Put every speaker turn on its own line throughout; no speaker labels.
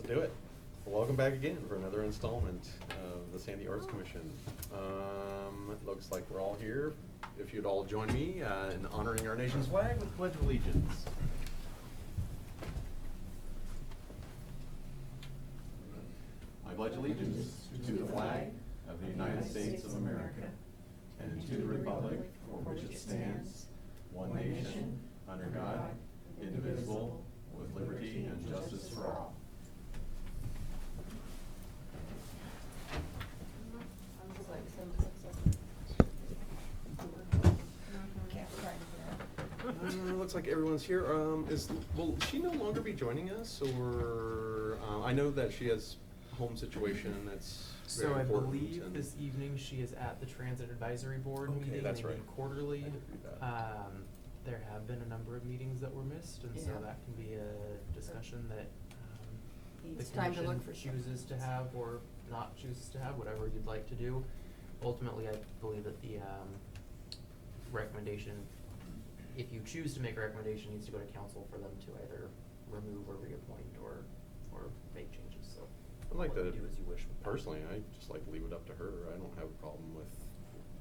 do it. Well, welcome back again for another installment of the Sandy Arts Commission. It looks like we're all here. If you'd all join me in honoring our nation's flag with Pledge of Allegiance. I pledge allegiance to the flag of the United States of America and to the republic for which it stands, one nation, under God, indivisible, with liberty and justice for all. Looks like everyone's here. Will she no longer be joining us, or I know that she has a home situation that's very
So I
important.
believe this evening she is at the Transit Advisory Board meeting.
That's
They
right.
meet quarterly.
I did read that.
There have been a number of meetings that were missed, and so
Yeah.
that can be a discussion that the
It's time to
commission
look for
chooses to have or not chooses to have, whatever you'd like to do. Ultimately, I believe that the recommendation, if you choose to make a recommendation, needs to go to council for them to either remove or reappoint or make changes, so.
I'd like
what
to,
you do as you wish with that.
personally, I just like to leave it up to her. I don't have a problem with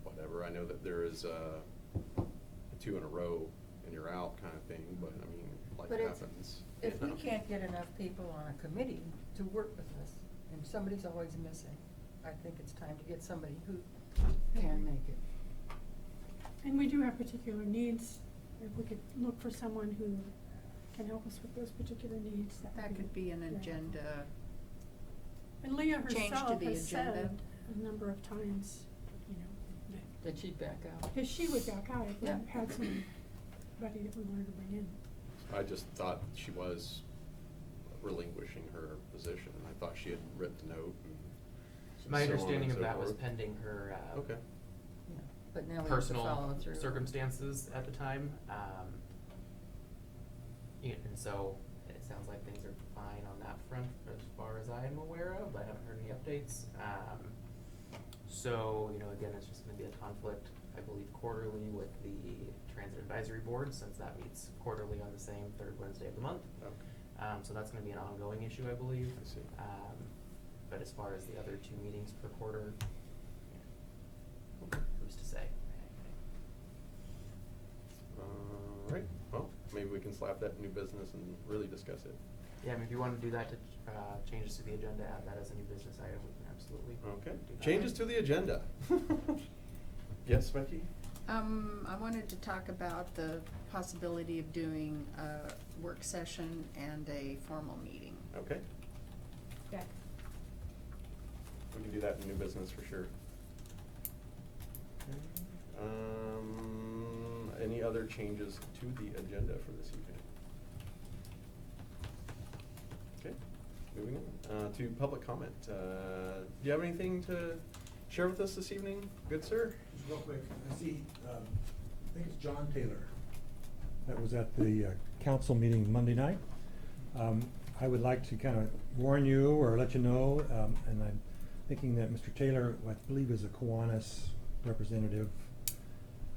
whatever. I know that there is a 2 in a row and you're out kind of thing, but I mean, life
But it's,
happens.
if
you
we
know.
can't get enough people on a committee to work with us, and somebody's always missing, I think it's time to get somebody who can make it.
And we do have particular needs. If we could look for someone who can help us with those particular needs,
That could be an
yeah.
agenda.
And Leah
change to
herself
the
has
agenda.
said a number of times, you know,
Did she back out?
because she would back out if we
Yeah.
had somebody that we wanted to bring in.
I just thought she was relinquishing her position. I thought she had written a note and
My
so on
understanding
and
of
so
that was
forth.
pending her
Okay.
Yeah, but now we have to follow
personal
through.
circumstances at the time. And so it sounds like things are fine on that front as far as I am aware of. I haven't heard any updates. So, you know, again, it's just gonna be a conflict, I believe, quarterly with the Transit Advisory Board, since that meets quarterly on the same third Wednesday of the month.
Okay.
So that's gonna be an ongoing issue, I believe.
I see.
But as far as the other 2 meetings per quarter, who's to say?
Right. Well, maybe we can slap that in new business and really discuss it.
Yeah, I mean, if you wanna do that to, changes to the agenda, add that as a new business item, we can absolutely
Okay.
do that.
Changes to the agenda. Yes, Becky?
I wanted to talk about the possibility of doing a work session and a formal meeting.
Okay.
Yeah.
We can do that in new business for sure. Any other changes to the agenda for this evening? Okay, moving on to public comment. Do you have anything to share with us this evening, good sir?
Just real quick, I see, I think it's John Taylor that was at the council meeting Monday night. I would like to kind of warn you or let you know, and I'm thinking that Mr. Taylor, I believe is a Kiwanis representative.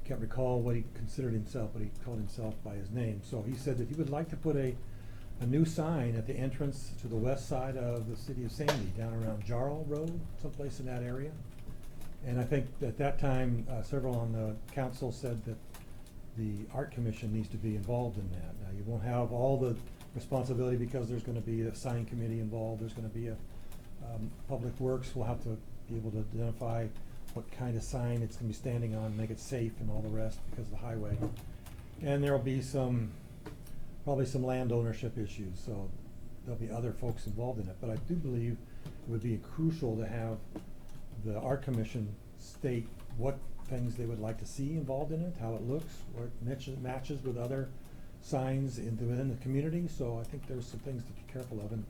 Can't recall what he considered himself, but he called himself by his name. So he said that he would like to put a new sign at the entrance to the west side of the city of Sandy, down around Jarl Road, someplace in that area. And I think at that time, several on the council said that the art commission needs to be involved in that. Now, you won't have all the responsibility because there's gonna be a sign committee involved, there's gonna be a, public works will have to be able to identify what kind of sign it's gonna be standing on, make it safe and all the rest because of the highway. And there'll be probably some land ownership issues, so there'll be other folks involved in it. But I do believe it would be crucial to have the art commission state what things they would like to see involved in it, how it looks, where it matches with other signs within the community. So I think there's some things to be careful of. And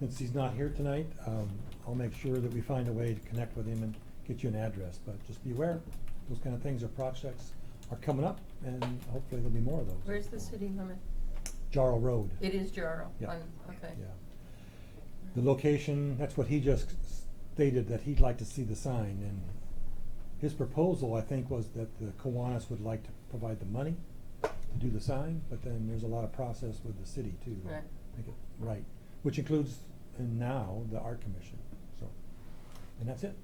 since he's not here tonight, I'll make sure that we find a way to connect with him and get you an address. But just be aware, those kind of things or projects are coming up, and hopefully there'll be more of those.
Where's the city limit?
Jarl Road.
It is Jarl.
Yeah.
Okay.
Yeah. The location, that's what he just stated, that he'd like to see the sign. And his proposal, I think, was that the Kiwanis would like to provide the money to do the sign, but then there's a lot of process with the city too. to
Right.
Make it right, which includes and now the Art Commission, so, and that's it.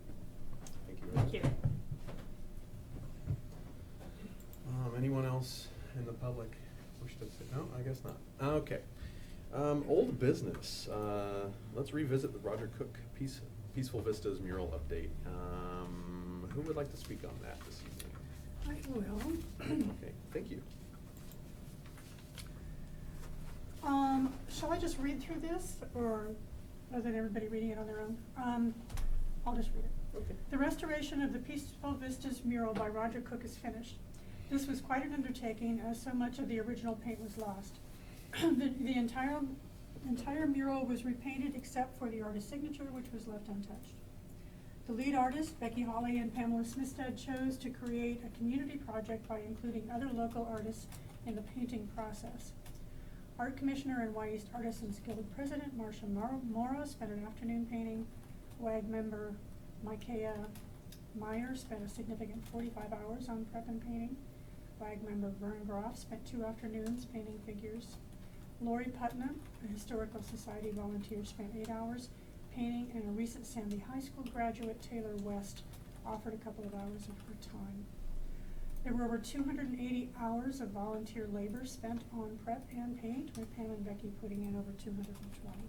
Thank you.
Thank you.
Anyone else in the public wish to say? No, I guess not. Okay. Old business. Let's revisit the Roger Cook Peaceful Vistas mural update. Who would like to speak on that this evening?
I will.
Okay, thank you.
Shall I just read through this, or other than everybody reading it on their own? I'll just read it.
Okay.
The restoration of the Peaceful Vistas mural by Roger Cook is finished. This was quite an undertaking, as so much of the original paint was lost. The entire mural was repainted except for the artist's signature, which was left untouched. The lead artists, Becky Hawley and Pamela Smithstead, chose to create a community project by including other local artists in the painting process. Art Commissioner and Y East Artisans Guild President Marcia Morrow spent an afternoon painting. WAG member Micaiah Meyer spent a significant 45 hours on prep and painting. WAG member Vern Groff spent 2 afternoons painting figures. Lori Putnam, a Historical Society volunteer, spent 8 hours painting, and a recent Sandy High School graduate, Taylor West, offered a couple of hours of her time. There were over 280 hours of volunteer labor spent on prep and paint, with Pam and Becky putting in over 220.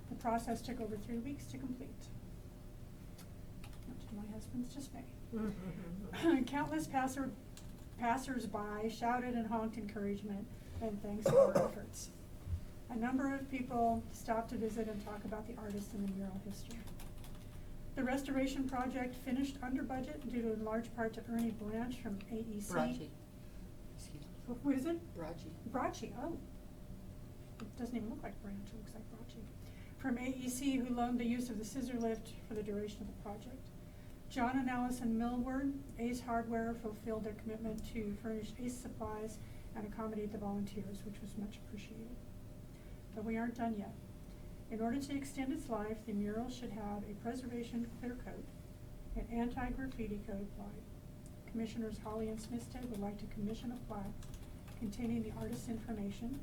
The process took over 3 weeks to complete, much to my husband's dismay. Countless passers-by shouted and honked encouragement and thanks for our efforts. A number of people stopped to visit and talk about the artist and the mural history. The restoration project finished under budget due to in large part to Ernie Blanche from AEC.
Brachi. Excuse me.
What is it?
Brachi.
Brachi, oh. It doesn't even look like Branch, it looks like Brachi. From AEC, who loaned the use of the scissor lift for the duration of the project. John and Allison Millward, Ace Hardware, fulfilled their commitment to furnish Ace supplies and accommodate the volunteers, which was much appreciated. But we aren't done yet. In order to extend its life, the mural should have a preservation clear coat and anti-graffiti coat applied. Commissioners Hawley and Smithstead would like to commission a plaque containing the artist's information,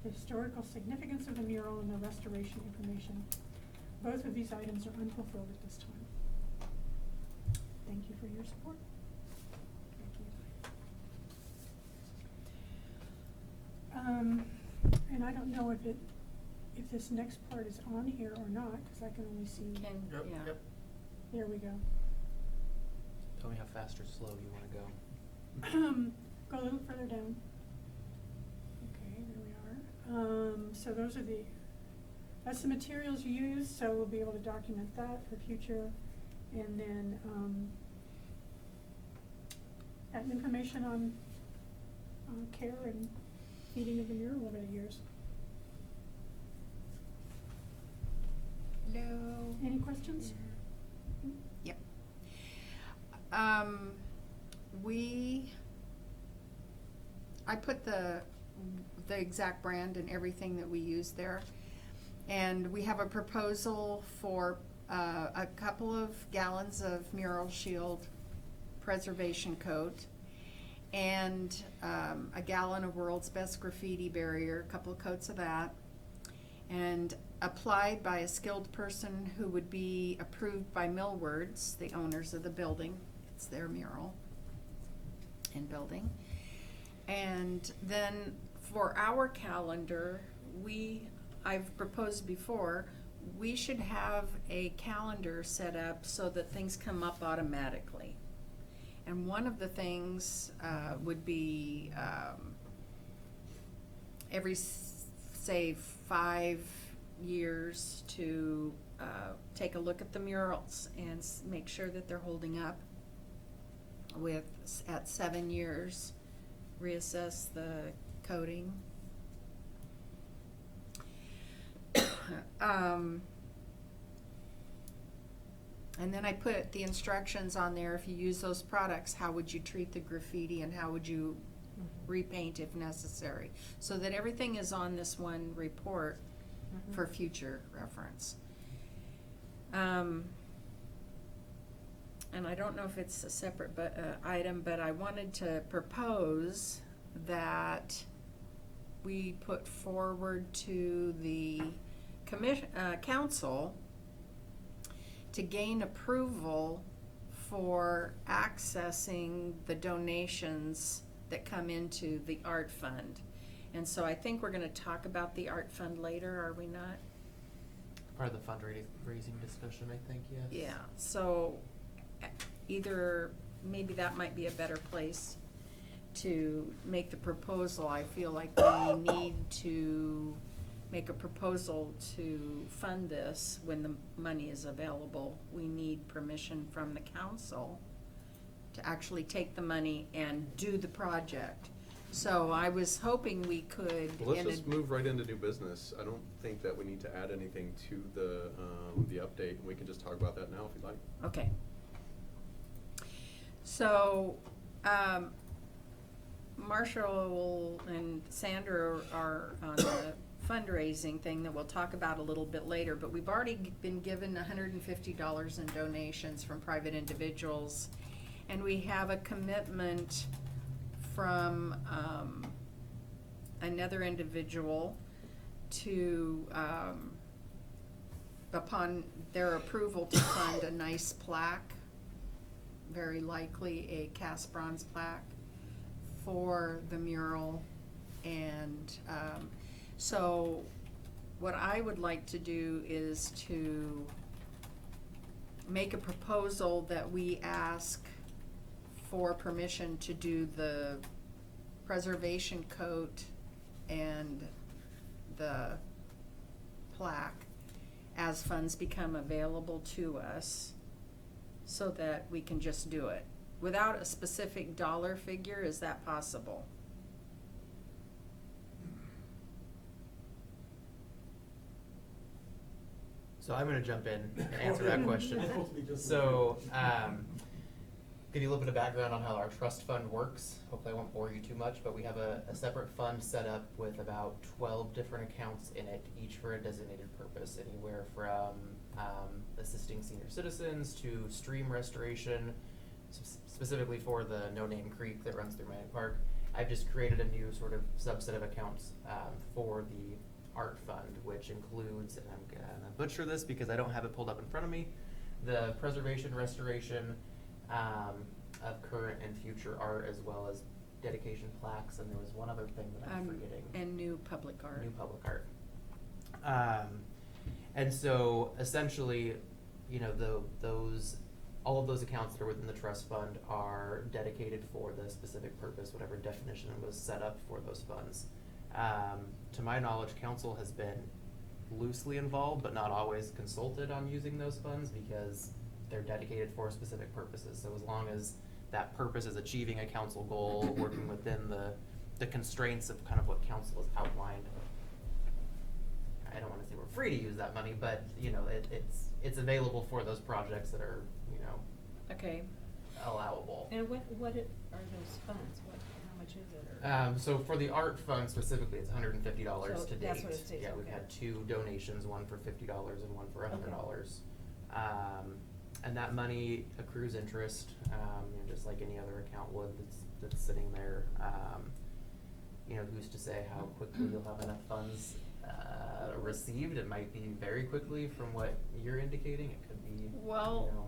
the historical significance of the mural, and the restoration information. Both of these items are unfulfilled at this time. Thank you for your support. And I don't know if this next part is on here or not, because I can only see.
Yeah.
There we go.
Tell me how fast or slow you wanna go.
Go a little further down. Okay, there we are. So that's the materials used, so we'll be able to document that for future. And then, that information on care and feeding of the mural over the years.
Hello.
Any questions?
Yep. I put the exact brand and everything that we use there. And we have a proposal for a couple of gallons of mural shield preservation coat and a gallon of World's Best Graffiti Barrier, a couple of coats of that, and applied by a skilled person who would be approved by Millwards, the owners of the building. It's their mural and building. And then for our calendar, I've proposed before, we should have a calendar set up so that things come up automatically. And one of the things would be every, say, 5 years to take a look at the murals and make sure that they're holding up. At 7 years, reassess the coating. And then I put the instructions on there. If you use those products, how would you treat the graffiti and how would you repaint if necessary? So that everything is on this one report for future reference. And I don't know if it's a separate item, but I wanted to propose that we put forward to the council to gain approval for accessing the donations that come into the art fund. And so I think we're gonna talk about the art fund later, are we not?
Part of the fundraising discussion, I think, yes.
Yeah, so either, maybe that might be a better place to make the proposal. I feel like we need to make a proposal to fund this when the money is available. We need permission from the council to actually take the money and do the project. So I was hoping we could.
Well, let's just move right into new business. I don't think that we need to add anything to the update. We can just talk about that now if you'd like.
Okay. So, Marshall and Sandra are on the fundraising thing that we'll talk about a little bit later, but we've already been given $150 in donations from private individuals, and we have a commitment from another individual to, upon their approval, to fund a nice plaque, very likely a cast bronze plaque for the mural. And so what I would like to do is to make a proposal that we ask for permission to do the preservation coat and the plaque as funds become available to us, so that we can just do it without a specific dollar figure. Is that possible?
So I'm gonna jump in and answer that question. So, give you a little bit of background on how our trust fund works. Hopefully I won't bore you too much, but we have a separate fund set up with about 12 different accounts in it, each for a designated purpose, anywhere from assisting senior citizens to stream restoration, specifically for the No Name Creek that runs through Manning Park. I've just created a new sort of subset of accounts for the art fund, which includes, and I'm gonna butcher this because I don't have it pulled up in front of me, the preservation, restoration of current and future art, as well as dedication plaques, and there was one other thing that I'm forgetting.
And new public art.
New public art. And so essentially, you know, all of those accounts that are within the trust fund are dedicated for the specific purpose, whatever definition was set up for those funds. To my knowledge, council has been loosely involved, but not always consulted on using those funds because they're dedicated for specific purposes. So as long as that purpose is achieving a council goal, working within the constraints of kind of what council has outlined, I don't want to say we're free to use that money, but you know, it's available for those projects that are, you know,
Okay.
allowable.
And what are those funds? How much is it?
So for the art fund specifically, it's $150
So
to date.
that's what it states,
Yeah, we've
okay.
had 2 donations, one for $50 and one for $100. And that money accrues interest, you know, just like any other account would that's sitting there. You know, who's to say how quickly you'll have enough funds received? It might be very quickly from what you're indicating. It could be,
Well,
you know.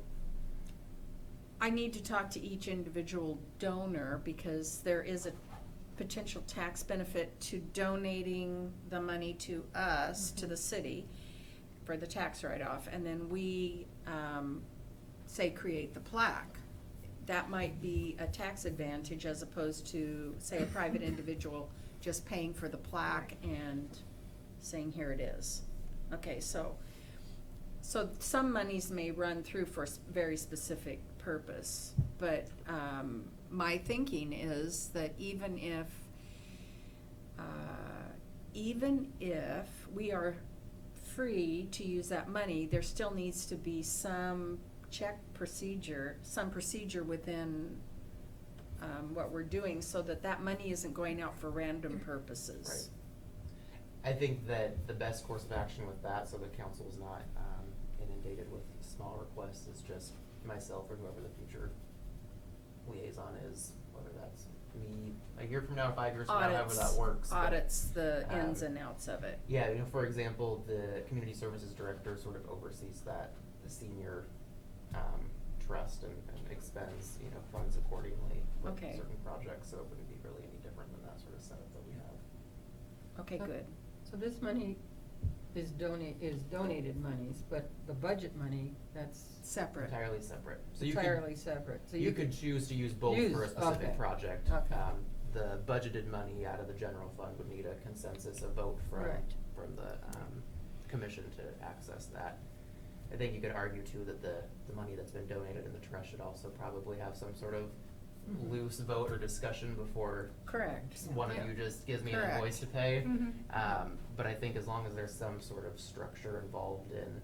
I need to talk to each individual donor because there is a potential tax benefit to donating the money to us, to the city, for the tax write-off, and then we, say, create the plaque. That might be a tax advantage as opposed to, say, a private individual just paying for the plaque and saying, here it is. Okay, so some monies may run through for a very specific purpose, but my thinking is that even if we are free to use that money, there still needs to be some procedure within what we're doing, so that money isn't going out for random purposes.
Right. I think that the best course of action with that, so the council is not inundated with small requests, is just myself or whoever the future liaison is, whether that's me a year from now, 5 years from now, however that works. but,
Audits the ins
um,
and outs of it.
Yeah, for example, the community services director sort of oversees that, the senior, trust and expends, funds accordingly with
Okay.
certain projects, so it wouldn't be really any different than that sort of setup that we have.
Okay, good.
So this money is donated monies, but the budget money, that's
Separate.
Entirely separate. So
entirely separate. So
you could choose to use both for a specific
okay.
project.
Okay.
The budgeted money out of the general fund would need a consensus, a vote
Right.
from the, commission to access that. I think you could argue too that the money that's been donated in the trust should also probably have some sort of
Mhm.
loose vote or discussion before
Correct.
one of
Yeah.
you just gives me an
Correct.
invoice to pay.
Mhm.
But I think as long as there's some sort of structure involved in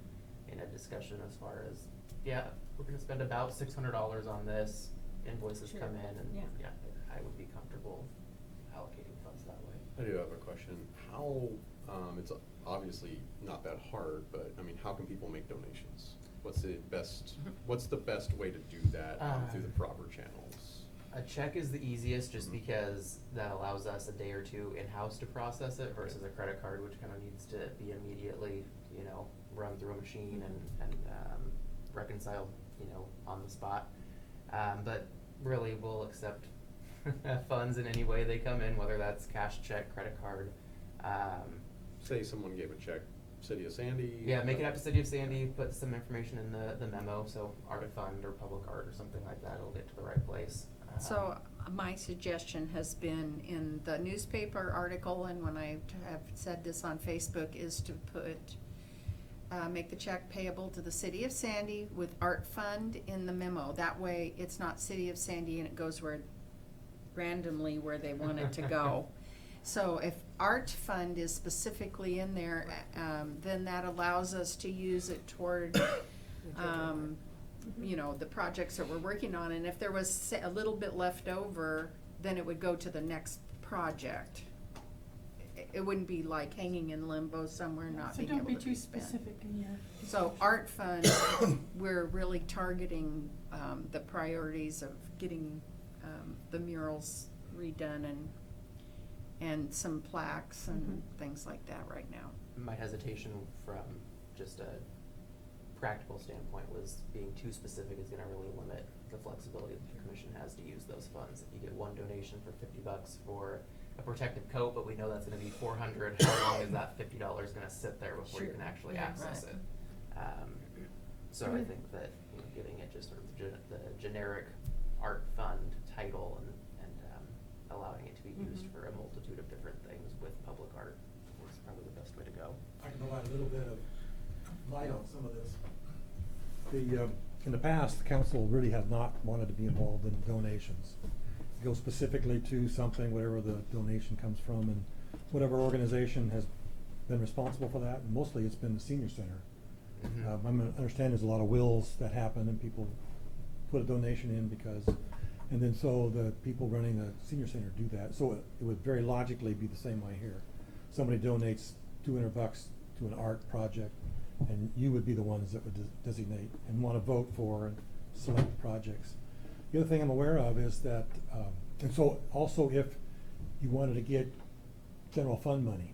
a discussion as far as, yeah, we're gonna spend about $600 on this, invoices
Sure.
come in, and
Yeah.
I would be comfortable allocating funds that way.
I do have a question. How, it's obviously not that hard, but, I mean, how can people make donations? What's the best way to do that through the proper channels?
A check is the easiest, just
Mhm.
because that allows us a day or two in-house to process it versus a credit card, which kind of needs to be immediately, run through a machine and reconciled, on the spot. But really, we'll accept funds in any way they come in, whether that's cash, check, credit card.
Say someone gave a check, City of Sandy.
Yeah, make it out to City of Sandy, put some information in the memo, so art fund or public art or something like that, it'll get to the right place.
So my suggestion has been in the newspaper article, and when I have said this on Facebook, is to put, make the check payable to the City of Sandy with Art Fund in the memo. That way, it's not City of Sandy and it goes randomly where they want it to go. So if Art Fund is specifically in there, then that allows us to use it toward, the projects that we're working on. And if there was a little bit left over, then it would go to the next project. It wouldn't be like hanging in limbo somewhere, not being able to be
So don't be too
spent.
specific in your.
So Art Fund, we're really targeting, the priorities of getting, the murals redone and some plaques and things like that right now.
My hesitation from just a practical standpoint was being too specific is gonna really limit the flexibility that the commission has to use those funds. If you get one donation for $50 for a protective coat, but we know that's gonna be $400, how long is that $50 gonna sit there before you
Sure.
can actually
Yeah,
access
right.
it? So I think that, giving it just sort of the generic art fund title and allowing it to be used for a multitude of different things with public art is probably the best way to go.
I can provide a little bit of light on some of this. In the past, the council really has not wanted to be involved in donations. Go specifically to something, whatever the donation comes from, and whatever organization has been responsible for that, and mostly it's been the senior center.
Mhm.
I understand there's a lot of wills that happen and people put a donation in because, and then so the people running the senior center do that. So it would very logically be the same way here. Somebody donates $200 to an art project, and you would be the ones that would designate and want to vote for and select projects. The other thing I'm aware of is that, and so also if you wanted to get general fund money,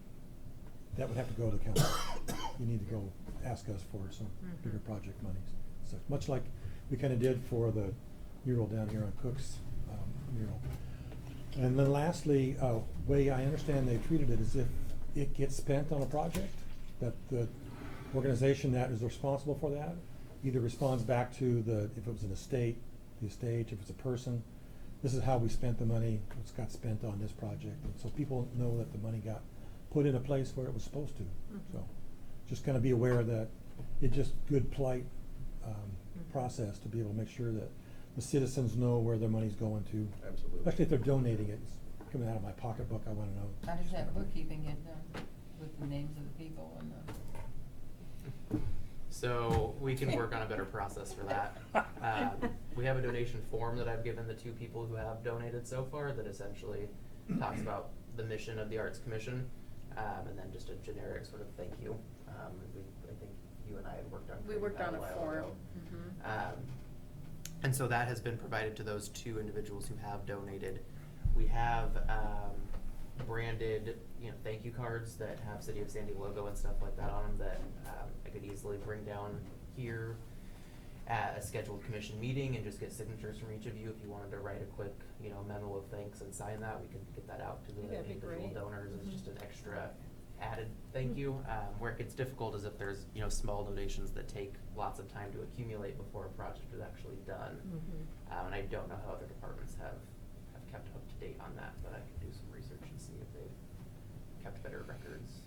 that would have to go to the council. You need to go ask us for some bigger project monies. So much like we kind of did for the mural down here on Cook's mural. And then lastly, way I understand they treated it is if it gets spent on a project, that the organization that is responsible for that either responds back to if it was an estate, the estate, if it's a person, this is how we spent the money, it's got spent on this project. And so people know that the money got put in a place where it was supposed to. So just kind of be aware that it's just good polite process to be able to make sure that the citizens know where their money's going to.
Absolutely.
Especially if they're donating it. It's coming out of my pocketbook, I wanna know.
How does that bookkeeping get done with the names of the people and the?
So we can work on a better process for that. We have a donation form that I've given the two people who have donated so far that essentially talks about the mission of the Arts Commission, and then just a generic sort of thank you. I think you and I had worked on
We
creating
worked
that
on a
while
form.
ago.
Mhm.
And so that has been provided to those two individuals who have donated. We have branded, thank you cards that have City of Sandy logo and stuff like that on them that I could easily bring down here at a scheduled commission meeting and just get signatures from each of you. If you wanted to write a quick, memo of thanks and sign that, we can get that out to the
That'd be
individual
great.
donors. It's just an extra added thank you. Where it gets difficult is if there's, small donations that take lots of time to accumulate before a project is actually done. And I don't know how other departments have kept up to date on that, but I can do some research and see if they've kept better records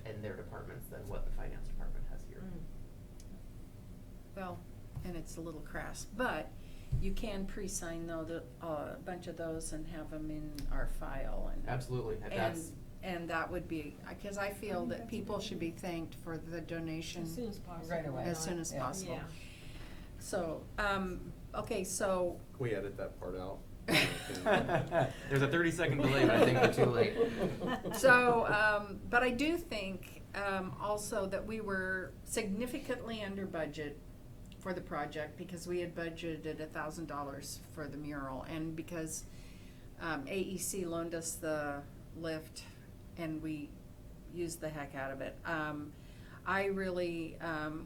in their departments than what the finance department has here.
Well, and it's a little crass, but you can pre-sign though, a bunch of those and have them in our file and.
Absolutely,
And that would be, because I feel that people should be thanked for the donation.
As soon as possible.
Right away.
As soon as
Yeah.
possible.
Yeah.
So, okay, so.
We edit that part out.
There's a 30-second delay, but I think we're too late.
So, but I do think, also that we were significantly under budget for the project because we had budgeted $1,000 for the mural and because, AEC loaned us the lift and we used the heck out of it. I really,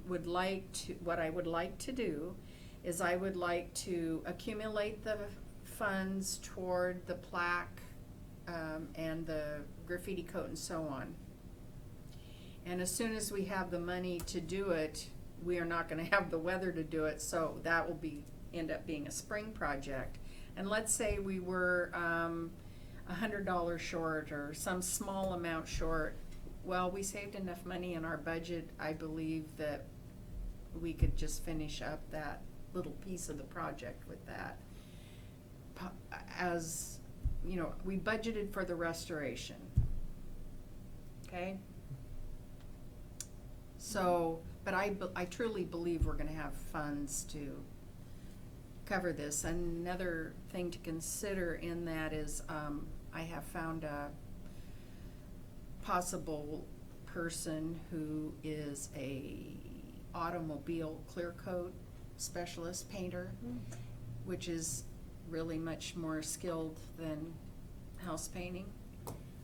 what I would like to do is I would like to accumulate the funds toward the plaque, and the graffiti coat and so on. And as soon as we have the money to do it, we are not gonna have the weather to do it, so that will end up being a spring project. And let's say we were, $100 short or some small amount short. Well, we saved enough money in our budget, I believe that we could just finish up that little piece of the project with that. As, we budgeted for the restoration. Okay? So, but I truly believe we're gonna have funds to cover this. Another thing to consider in that is, I have found a possible person who is a automobile clear coat specialist painter, which is really much more skilled than house painting.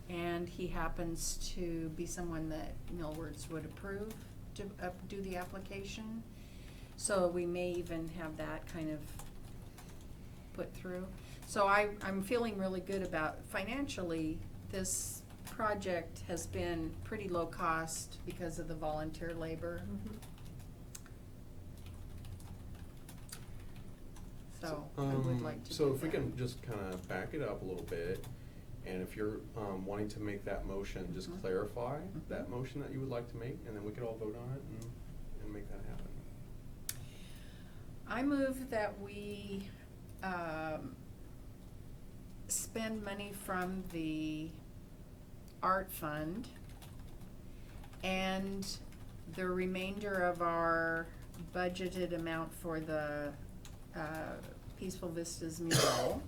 And he happens to be someone that Millwards would approve to do the application. So we may even have that kind of put through. So I'm feeling really good about financially, this project has been pretty low cost because of the volunteer labor. So I would like to
So
do
if we
that.
can just kind of back it up a little bit, and if you're wanting to make that motion, just clarify that motion that you would like to make, and then we could all vote on it and make that happen.
I move that we spend money from the art fund and the remainder of our budgeted amount for the Peaceful Vistas mural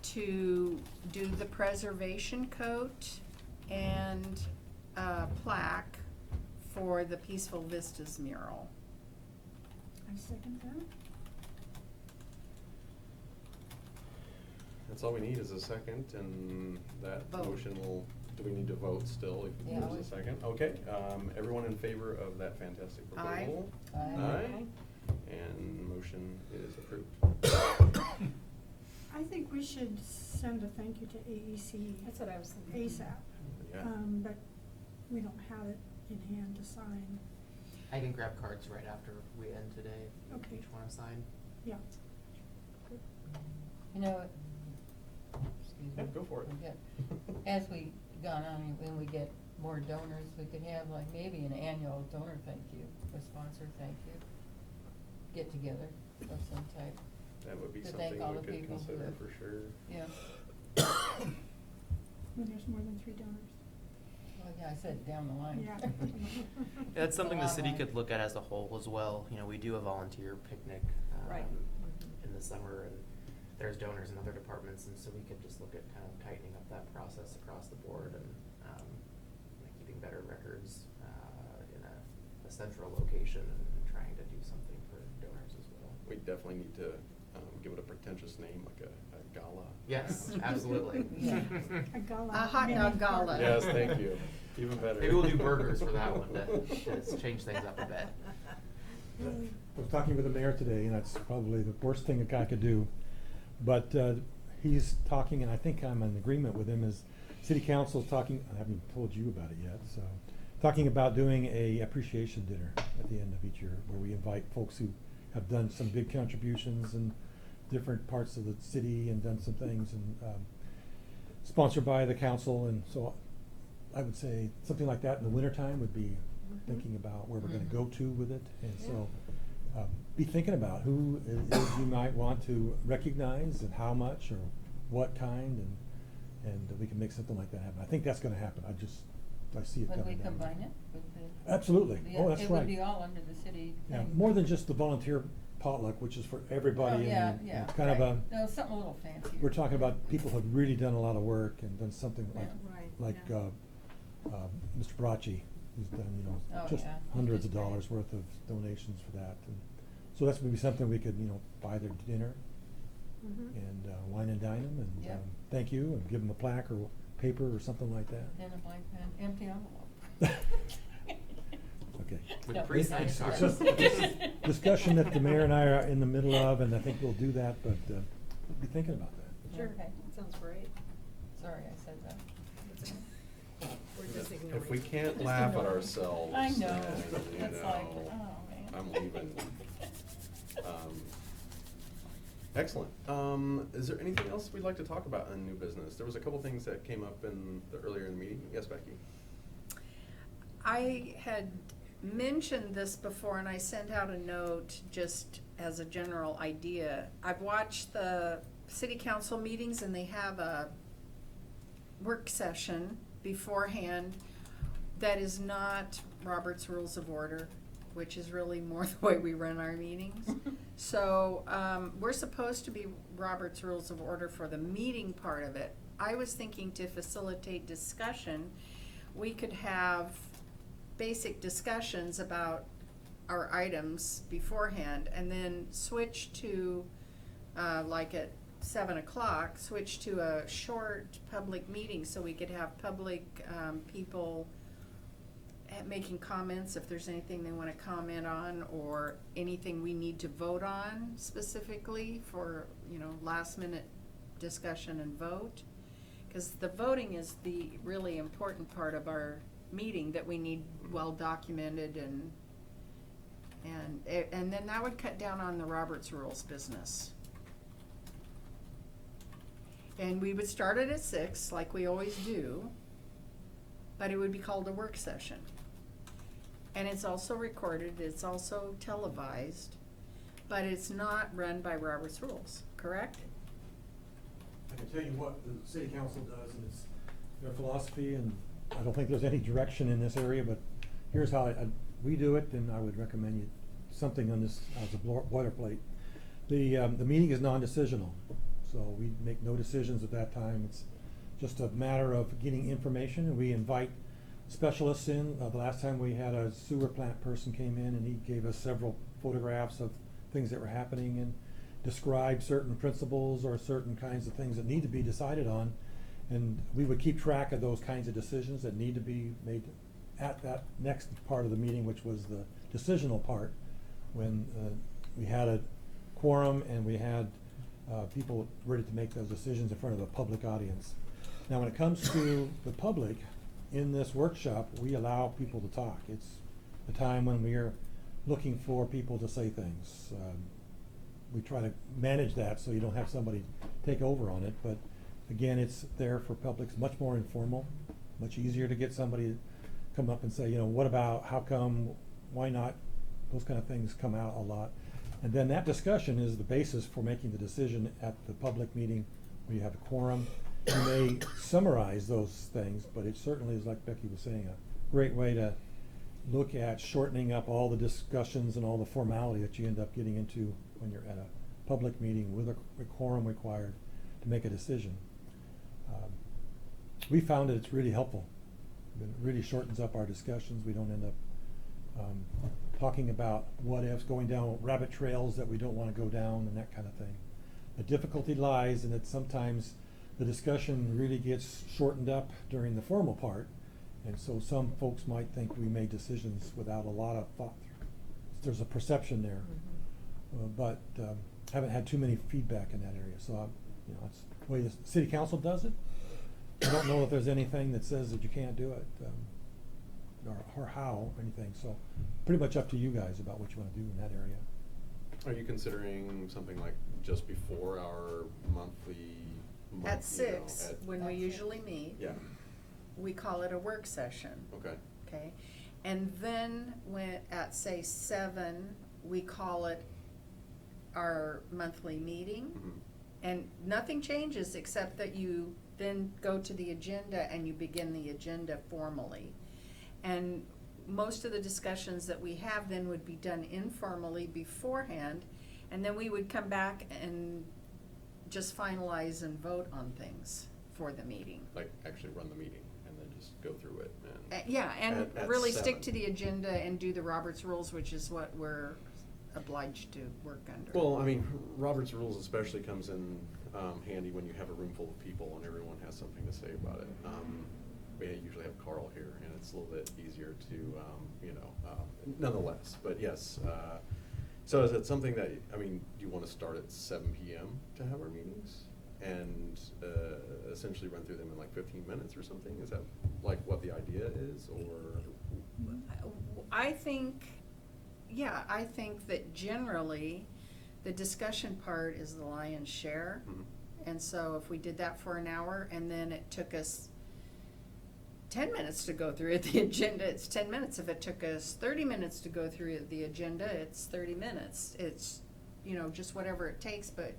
to do the preservation coat and plaque for the Peaceful Vistas mural.
I second that.
That's all we need is a second, and that
Vote.
motion will, do we need to vote still if
Yeah,
there's a second? Okay, everyone in favor of that fantastic
Aye.
proposal?
Aye.
And motion is approved.
I think we should send a thank you to AEC
That's what I was thinking.
ASAP.
Yeah.
But we don't have it in hand to sign.
I can grab cards right after we end today. If
Okay.
you each want to sign.
Yeah.
Excuse
Yeah,
me.
go for it.
As we gone on, when we get more donors, we could have like maybe an annual donor thank you, a sponsor thank you, get together of some type.
That would be
To
something
thank all
we
the
could
people who
consider
have-
for sure.
Yeah.
When there's more than 3 donors.
Well, yeah, I said down the line.
Yeah.
That's something the
Long
city
line.
could look at as a whole as well. We do a volunteer picnic
Right.
in the summer, and there's donors in other departments, and so we could just look at kind of tightening up that process across the board and keeping better records in a central location and trying to do something for donors as well.
We definitely need to give it a pretentious name, like a gala.
Yes, absolutely.
Yeah.
A gala.
A hot
mini
dog gala.
party.
Yes, thank you. Even better.
Maybe we'll do burgers for that one to change things up a bit.
I was talking with the mayor today, and that's probably the worst thing a guy could do. But he's talking, and I think I'm in agreement with him, is city council's talking, I haven't told you about it yet, so, talking about doing a appreciation dinner at the end of each year, where we invite folks who have done some big contributions in different parts of the city and done some things, and sponsored by the council, and so I would say something like that in the wintertime would be thinking about where we're gonna go to with it, and so be thinking about who it is you might want to recognize and how much or what kind, and we can make something like that happen. I think that's gonna happen. I see it
Would
coming
we
down.
combine it with the?
Absolutely.
Yeah,
Oh, that's
it
right.
would be all under the city
Yeah,
thing.
more than just the volunteer potluck, which is for everybody.
Oh, yeah,
and
yeah.
it's kind of
right.
a,
No, something a little fancier.
we're talking about people who have really done a lot of work and done something like,
Yeah.
like,
Yeah.
Mr. Bracci, who's done,
Oh,
just
yeah.
hundreds
He's
of
great.
dollars worth of donations for that. And so that's maybe something we could, buy their dinner
Mhm.
and wine and dine them and
Yep.
thank you and give them a plaque or paper or something like that.
Then a blank pen, empty envelope.
Okay.
With
No,
pre-signed
it's
cards.
just discussion that the mayor and I are in the middle of, and I think we'll do that, but be thinking about that.
Sure,
Okay.
sounds great.
Sorry, I said that.
We're just ignoring.
If we can't
Just
laugh at
ignore it.
ourselves.
I know,
then,
it's like, oh, man.
I'm leaving. Excellent. Is there anything else we'd like to talk about in new business? There was a couple things that came up earlier in the meeting. Yes, Becky?
I had mentioned this before, and I sent out a note just as a general idea. I've watched the city council meetings, and they have a work session beforehand that is not Robert's Rules of Order, which is really more the way we run our meetings. So, we're supposed to be Robert's Rules of Order for the meeting part of it. I was thinking to facilitate discussion, we could have basic discussions about our items beforehand, and then switch to, like at 7:00, switch to a short public meeting, so we could have public, people making comments if there's anything they wanna comment on, or anything we need to vote on specifically for, last minute discussion and vote. Cause the voting is the really important part of our meeting that we need well documented, and then that would cut down on the Robert's Rules business. And we would start it at 6, like we always do, but it would be called a work session. And it's also recorded, it's also televised, but it's not run by Robert's Rules, correct?
I can tell you what the city council does, and it's their philosophy, and I don't think there's any direction in this area, but here's how we do it, and I would recommend you something on this as a boilerplate. The meeting is non-decisional, so we make no decisions at that time. It's just a matter of getting information, and we invite specialists in. The last time we had a sewer plant person came in, and he gave us several photographs of things that were happening and described certain principles or certain kinds of things that need to be decided on. And we would keep track of those kinds of decisions that need to be made at that next part of the meeting, which was the decisional part, when we had a quorum and we had people ready to make those decisions in front of a public audience. Now, when it comes to the public, in this workshop, we allow people to talk. It's the time when we are looking for people to say things. We try to manage that so you don't have somebody take over on it, but again, it's there for public. It's much more informal, much easier to get somebody to come up and say, what about, how come, why not? Those kind of things come out a lot. And then that discussion is the basis for making the decision at the public meeting where you have a quorum. You may summarize those things, but it certainly is, like Becky was saying, a great way to look at shortening up all the discussions and all the formality that you end up getting into when you're at a public meeting with a quorum required to make a decision. We found that it's really helpful. It really shortens up our discussions. We don't end up talking about what ifs, going down rabbit trails that we don't want to go down and that kind of thing. The difficulty lies in that sometimes the discussion really gets shortened up during the formal part, and so some folks might think we made decisions without a lot of thought. There's a perception there, but haven't had too many feedback in that area. So that's the way the city council does it. I don't know if there's anything that says that you can't do it, or how, or anything. So pretty much up to you guys about what you want to do in that area.
Are you considering something like just before our monthly?
At 6, when we
At
usually
6.
meet,
Yeah,
we call it a work session,
okay.
okay? And then when, at say 7, we call it our monthly meeting.
Mhm.
And nothing changes except that you then go to the agenda and you begin the agenda formally. And most of the discussions that we have then would be done informally beforehand, and then we would come back and just finalize and vote on things for the meeting.
Like actually run the meeting and then just go through it and.
Yeah, and
At
really
7.
stick to the agenda and do the Roberts rules, which is what we're obliged to work under.
Well, I mean, Robert's rules especially comes in handy when you have a room full of people and everyone has something to say about it. We usually have Carl here, and it's a little bit easier to, nonetheless. But yes, so is it something that, I mean, do you want to start at 7 p.m. to have our meetings and essentially run through them in like 15 minutes or something? Is that like what the idea is, or?
I think that generally, the discussion part is the lion's share.
Mhm.
And so if we did that for an hour, and then it took us 10 minutes to go through the agenda, it's 10 minutes. If it took us 30 minutes to go through the agenda, it's 30 minutes. It's, just whatever it takes, but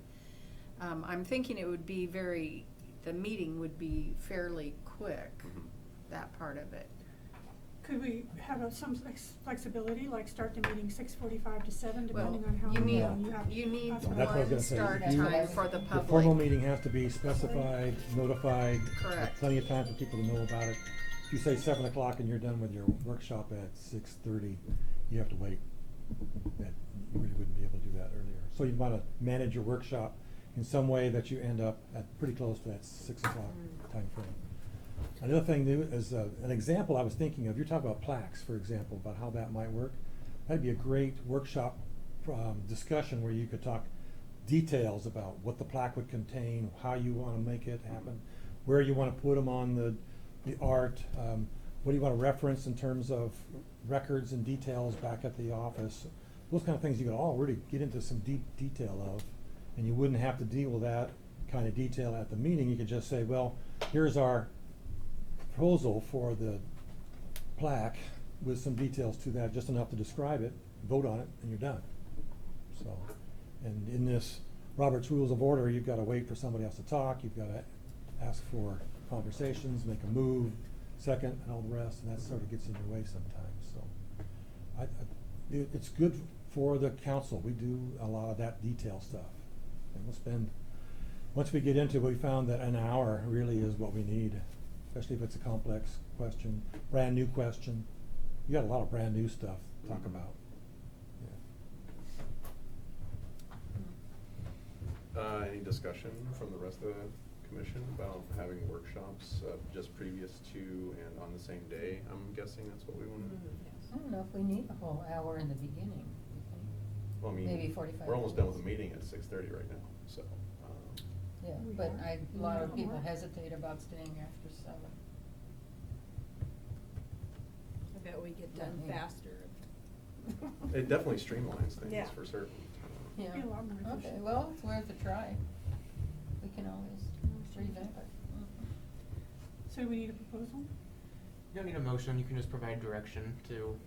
I'm thinking it would be the meeting would be fairly quick,
Mhm.
that part of it.
Could we have some flexibility, like start the meeting 6:45 to 7,
Well,
depending on how
you
many
need,
you have?
you need
That's what
That's what I was
one
gonna say.
start
You-
time for the
The
public.
formal meeting has to be specified, notified.
Correct.
Plenty of time for people to know about it. If you say 7 o'clock and you're done with your workshop at 6:30, you have to wait. You really wouldn't be able to do that earlier. So you want to manage your workshop in some way that you end up at pretty close to that 6 o'clock time frame. Another thing new is an example I was thinking of. You're talking about plaques, for example, about how that might work. That'd be a great workshop discussion where you could talk details about what the plaque would contain, how you want to make it happen, where you want to put them on the art, what do you want to reference in terms of records and details back at the office. Those kind of things you could all really get into some deep detail of, and you wouldn't have to deal with that kind of detail at the meeting. You could just say, well, here's our proposal for the plaque with some details to that, just enough to describe it, vote on it, and you're done. So, and in this Robert's Rules of Order, you've got to wait for somebody else to talk, you've got to ask for conversations, make a move, second, and all the rest, and that sort of gets in your way sometimes, so. It's good for the council. We do a lot of that detail stuff. And we'll spend, once we get into it, we found that an hour really is what we need, especially if it's a complex question, brand new question. You got a lot of brand new stuff to talk about. Yeah.
Any discussion from the rest of the commission about having workshops just previous to and on the same day? I'm guessing that's what we want to do.
I don't know if we need a whole hour in the beginning.
Well, I mean,
Maybe 45
we're almost done with the
minutes.
meeting at 6:30 right now, so.
Yeah,
We
but
are?
a lot of
Yeah.
people hesitate about staying after 7.
I bet we get done
Yeah.
faster.
It definitely streamlines things
Yeah.
for certain.
Yeah.
Be a lot more
Okay,
efficient.
well, it's worth a try. We can always revamp it.
So we need a proposal?
You don't need a motion, you can just provide direction to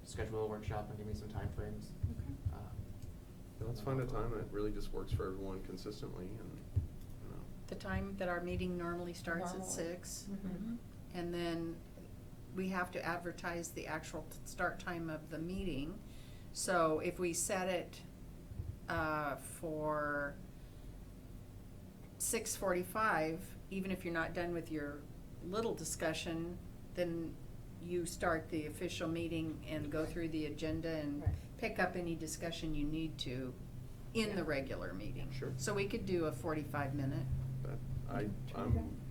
schedule a workshop and give me some timeframes.
Okay.
Let's find a time that really just works for everyone consistently and,
The time that our meeting normally starts at
Normally.
6,
Mhm.
and then we have to advertise the actual start time of the meeting. So if we set it for 6:45, even if you're not done with your little discussion, then you start the official meeting and go through the agenda and
Right.
pick up any discussion you need to in the regular meeting.
Sure.
So we could do a 45-minute.
But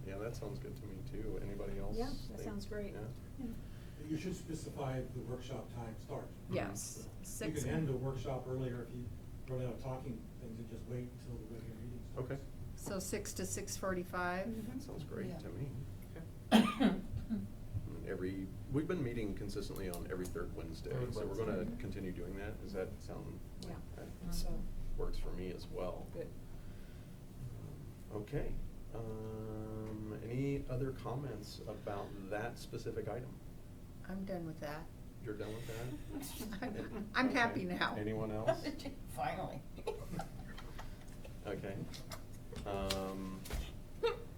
yeah, that sounds good to me too. Anybody else?
Yeah, that
think-
sounds great.
Yeah?
Yeah.
You should specify the workshop time start.
Yes,
You
6.
can end the workshop earlier if you run out of talking things and just wait until the regular meeting starts.
Okay,
So 6 to 6:45.
that sounds great
Yeah.
to me. And we've been meeting consistently on every third Wednesday,
Third
so we're
Wednesday.
gonna continue doing that. Does that sound?
Yeah.
that
So,
Works for me as well.
good.
Okay, any other comments about that specific item?
I'm done with that.
You're done with that?
I'm
Okay.
happy now.
Anyone else?
Finally.
Okay.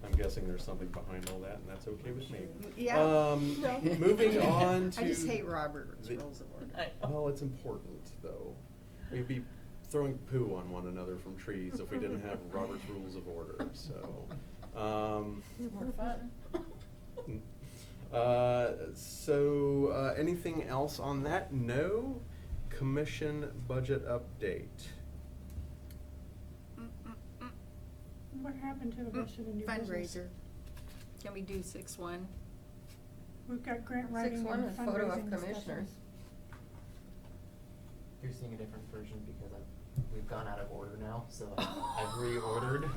I'm guessing there's something behind all that, and that's okay with me.
Yeah.
No.
Moving on to.
I just hate Robert's
the-
Rules of Order.
Well, it's important, though. We'd be throwing poo on one another from trees if we didn't have Robert's Rules of Order, so.
It's more fun.
Anything else on that? No? Commission budget update.
What happened to the rest of the new business?
Fundraiser. Can we do 6-1?
We've got grant writing
6-1
and
is photo of
fundraising
commissioners.
discussions.
You're seeing a different version because we've gone out of order now, so I've reordered.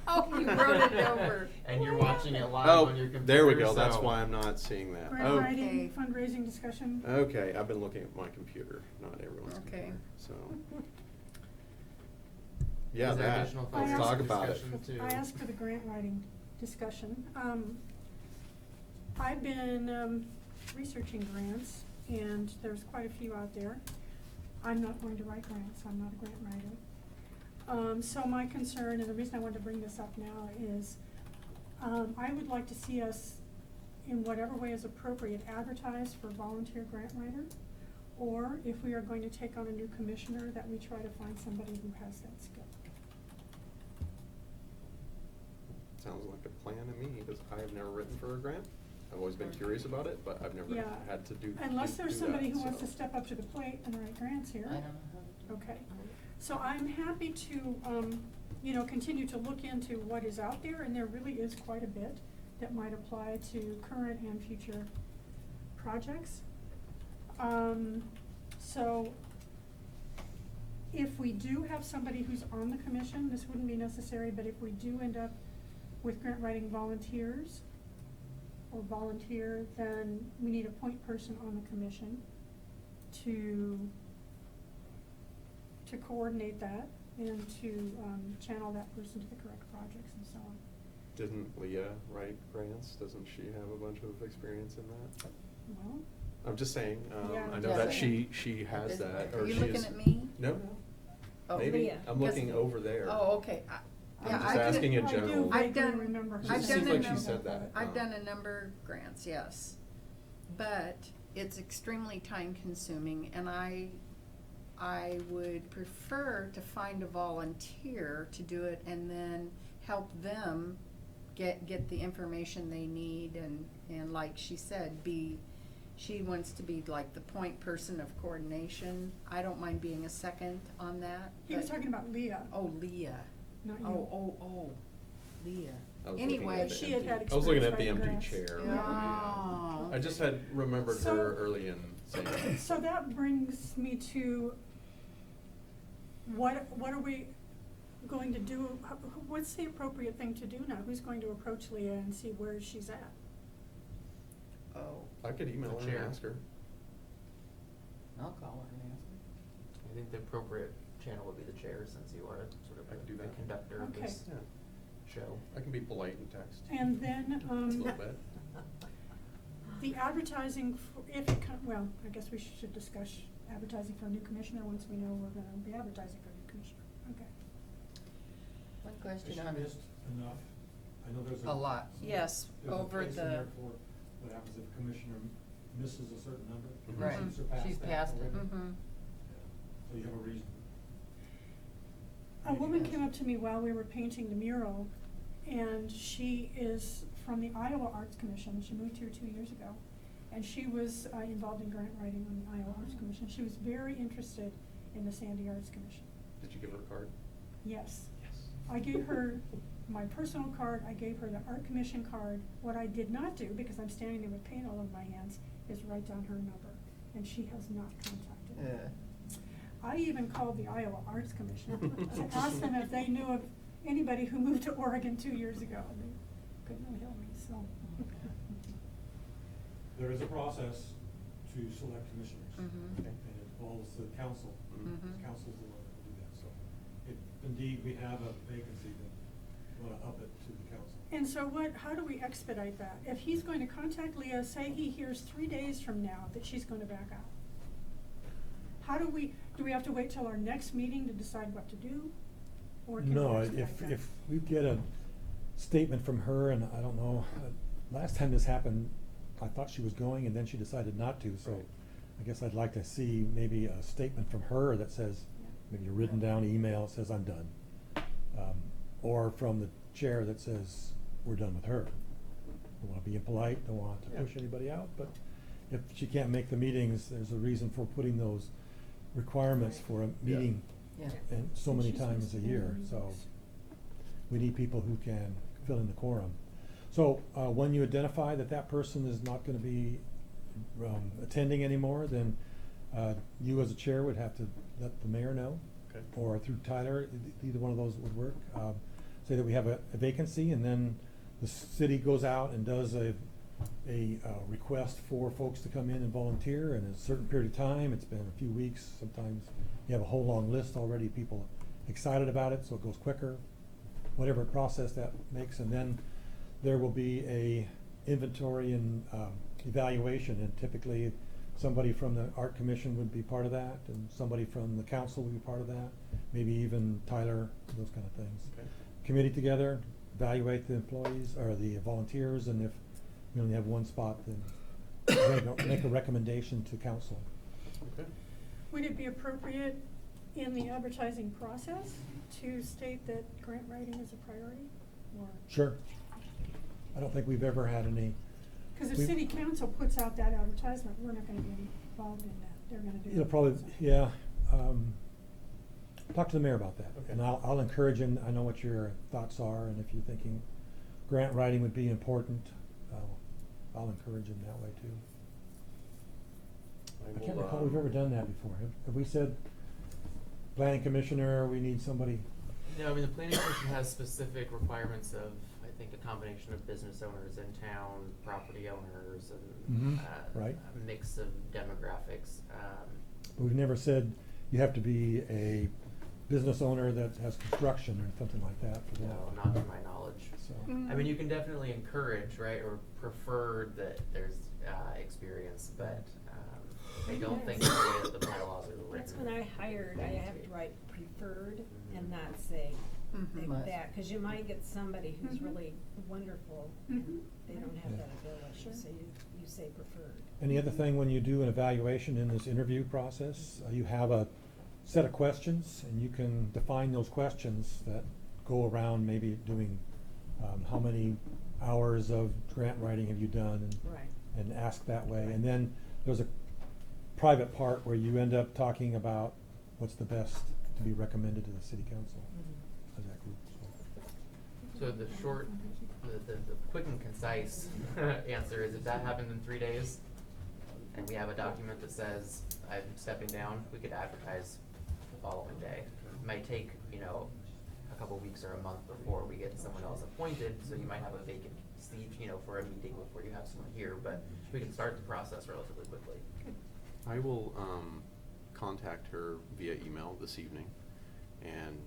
Oh, you wrote it over.
And you're watching it live
Oh,
on your computer.
there we go. That's
so-
why I'm not seeing that.
Grant
Oh,
writing, fundraising discussion.
okay. I've been looking at my computer, not everyone's
Okay.
computer. So, yeah,
Is there
that.
additional
I
Let's
asked-
talk about it.
discussion too?
I asked for the grant writing discussion. I've been researching grants, and there's quite a few out there. I'm not going to write grants, I'm not a grant writer. So my concern, and the reason I wanted to bring this up now is, I would like to see us, in whatever way is appropriate, advertise for volunteer grant writer. Or if we are going to take on a new commissioner, that we try to find somebody who has that skill.
Sounds like a plan to me, because I have never written for a grant. I've always been curious about it, but I've never
Yeah.
had to do.
Unless
do
there's
that,
somebody who wants to
so.
step up to the plate and write grants here.
I don't know how to do it.
Okay, so I'm happy to, continue to look into what is out there, and there really is quite a bit that might apply to current and future projects. So if we do have somebody who's on the commission, this wouldn't be necessary, but if we do end up with grant writing volunteers or volunteer, then we need a point person on the commission to coordinate that and to channel that person to the correct projects and so on.
Didn't Leah write grants? Doesn't she have a bunch of experience in that?
Well,
I'm just saying,
Yeah,
I know
yeah.
that she has that, or
Are you
she
looking
is.
at me?
No,
Oh,
maybe,
Leah.
I'm looking over there.
Oh, okay.
I'm
Yeah,
just
I did-
asking in
I do
general.
I've
vaguely
done-
remember.
It
I've
just
done
seems
a
like she
number-
said that.
I've done a number of grants, yes. But it's extremely time consuming, and I would prefer to find a volunteer to do it and then help them get the information they need and like she said, she wants to be like the point person of coordination. I don't mind being a second on that.
He was
but-
talking about Leah,
Oh, Leah.
not you.
Oh, Leah.
I was looking
Anyway,
at the
She had
empty-
had
I was looking at the
experience
empty
writing
chair.
grants.
Oh,
I just had remembered
So-
her early in saying that.
So that brings me to, what are we going to do? What's the appropriate thing to do now? Who's going to approach Leah and see where she's at?
Oh.
I could email
The
her
chair.
and ask her.
I'll call her and ask her.
I think the appropriate channel would be the chair, since you are sort of
I could do
the
that.
conductor of
Okay.
this
Yeah,
show.
I can be polite in text.
And then,
A little bit.
the advertising, well, I guess we should discuss advertising for a new commissioner once we know we're gonna be advertising for a new commissioner. Okay.
One
Has
question
she
on
missed enough? I know there's
a lot.
Yes,
there's a
over
place in
the,
there for what happens if a commissioner misses a certain number.
Mhm.
Right.
She's surpassed
She's
that
passed it.
already.
mhm.
So you have a reason.
A woman came up to me while we were painting the mural, and she is from the Iowa Arts Commission. She moved here 2 years ago. and she was involved in grant writing on the Iowa Arts Commission. She was very interested in the Sandy Arts Commission.
Did you give her a card?
Yes.
Yes.
I gave her my personal card, I gave her the Art Commission card. What I did not do, because I'm standing there with paint all over my hands, is write down her number, and she has not contacted me. I even called the Iowa Arts Commission to ask them if they knew of anybody who moved to Oregon 2 years ago, and they couldn't really help me, so.
There is a process to select commissioners.
Mhm.
And it involves the council.
Mhm.
The council's the one that will do that, so if indeed we have a vacancy, then we want to up it to the council.
And so how do we expedite that? If he's going to contact Leah, say he hears 3 days from now that she's going to back out. How do we have to wait till our next meeting to decide what to do? Or can we
No,
expedite that?
if we get a statement from her, and I don't know, last time this happened, I thought she was going and then she decided not to, so
Right.
I guess I'd like to see maybe a statement from her that says, maybe a written down email that says, I'm done. Or from the chair that says, we're done with her. Don't wanna be impolite, don't want to
Yeah.
push anybody out, but if she can't make the meetings, there's a reason for putting those requirements for a meeting
Yeah.
and so many
She's
times a
missing
year,
meetings.
so we need people who can fill in the quorum. So, when you identify that that person is not gonna be, attending anymore, then, you as a chair would have to let the mayor know.
Okay.
Or through Tyler, either one of those would work. Say that we have a vacancy, and then the city goes out and does a request for folks to come in and volunteer in a certain period of time. It's been a few weeks, sometimes you have a whole long list already, people excited about it, so it goes quicker. Whatever process that makes, and then there will be a inventory and evaluation, and typically somebody from the Art Commission would be part of that, and somebody from the council would be part of that, maybe even Tyler, those kind of things.
Okay.
Committee together, evaluate the employees or the volunteers, and if we only have one spot, then make a recommendation to council.
Okay.
Would it be appropriate in the advertising process to state that grant writing is a priority? Or,
Sure. I don't think we've ever had any.
because if
We-
city council puts out that advertisement, we're not gonna be involved in that. They're gonna do it.
It'll probably, yeah, talk to the mayor about that.
Okay.
And I'll encourage him, I know what your thoughts are, and if you're thinking grant writing would be important, I'll encourage him that way too. I can't recall we've ever done that before. Have we said, planning commissioner, we need somebody?
No, I mean, the planning commission has specific requirements of, I think, a combination of business owners in town, property owners, and,
Right.
a mix of demographics.
We've never said you have to be a business owner that has construction or something like that for that.
No, not to my knowledge.
So,
Mm.
I mean, you can definitely encourage, right, or prefer that there's, experience, but, I don't think the way that the bylaws are written.
That's when I hired, I have to write preferred and not say
Mhm.
Must.
that, cause you might get somebody who's
Mhm.
really wonderful
Mhm.
and they don't have
Yeah.
that ability,
Sure.
so you say preferred.
and the other thing, when you do an evaluation in this interview process, you have a set of questions, and you can define those questions that go around maybe doing, how many hours of grant writing have you done,
Right.
and ask that way. And then there's a private part where you end up talking about what's the best to be recommended to the city council as that group, so.
So the short, the quick and concise answer is if that happened in 3 days, and we have a document that says, I'm stepping down, we could advertise the following day. It might take, a couple weeks or a month before we get someone else appointed, so you might have a vacant seat, for a meeting before you have someone here, but we can start the process relatively quickly.
I will contact her via email this evening and,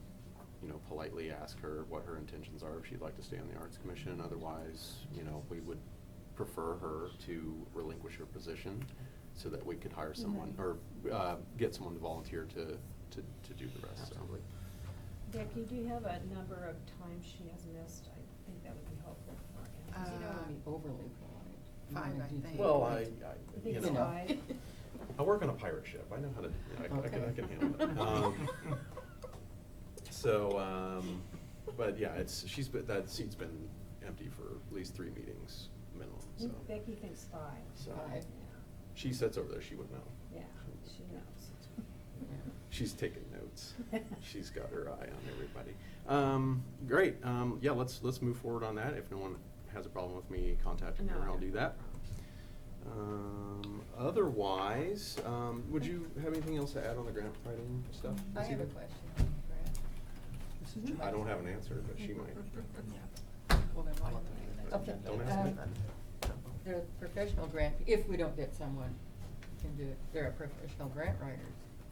politely ask her what her intentions are, if she'd like to stay on the Arts Commission. Otherwise, we would prefer her to relinquish her position so that we could hire someone or get someone to volunteer to do the rest, so.
Absolutely.
Becky, do you have a number of times she has missed? I think that would be helpful for him.
Because you don't want to be overly polite. You
5,
wanna
I
do
think.
Well,
I think it's
You know.
5.
I work on a pirate ship. I know how to, I can handle it. But yeah, that seat's been empty for at least 3 meetings minimum,
I
so.
think Becky thinks 5.
So,
Five.
She sits over there, she would know.
Yeah, she knows.
She's taking notes. She's got her eye on everybody. Great, yeah, let's move forward on that. If no one has a problem with me contacting
No,
her,
I
I'll
don't.
do that. Otherwise, would you have anything else to add on the grant writing stuff?
I
this
have a
evening?
question, Brad.
I don't have an answer, but she might.
Well, then I'll do the next. Okay.
Don't ask me.
They're professional grant, if we don't get someone can do it, there are professional grant writers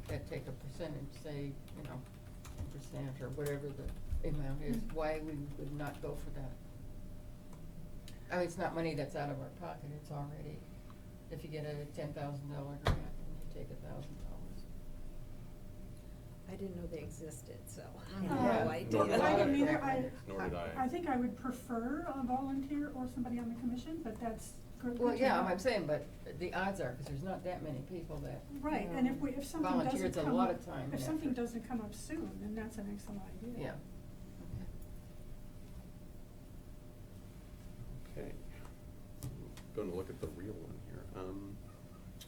that take a percentage, say, 10% or whatever the amount is, why we would not go for that? I mean, it's not money that's out of our pocket, it's already, if you get a $10,000 grant and you take $1,000.
I didn't know they existed, so I
Yeah.
have
Nor
no
did
idea.
I
I.
didn't either.
Nor did I.
I think I would prefer a volunteer or somebody on the commission, but that's good.
Well,
to
yeah,
know.
I'm saying, but the odds are, because there's not that many people that.
Right, and if something
volunteer,
doesn't
it's a
come
lot
up,
of time and
if something
effort.
doesn't come up soon, then that's an excellent idea.
Yeah.
Okay. Going to look at the real one here.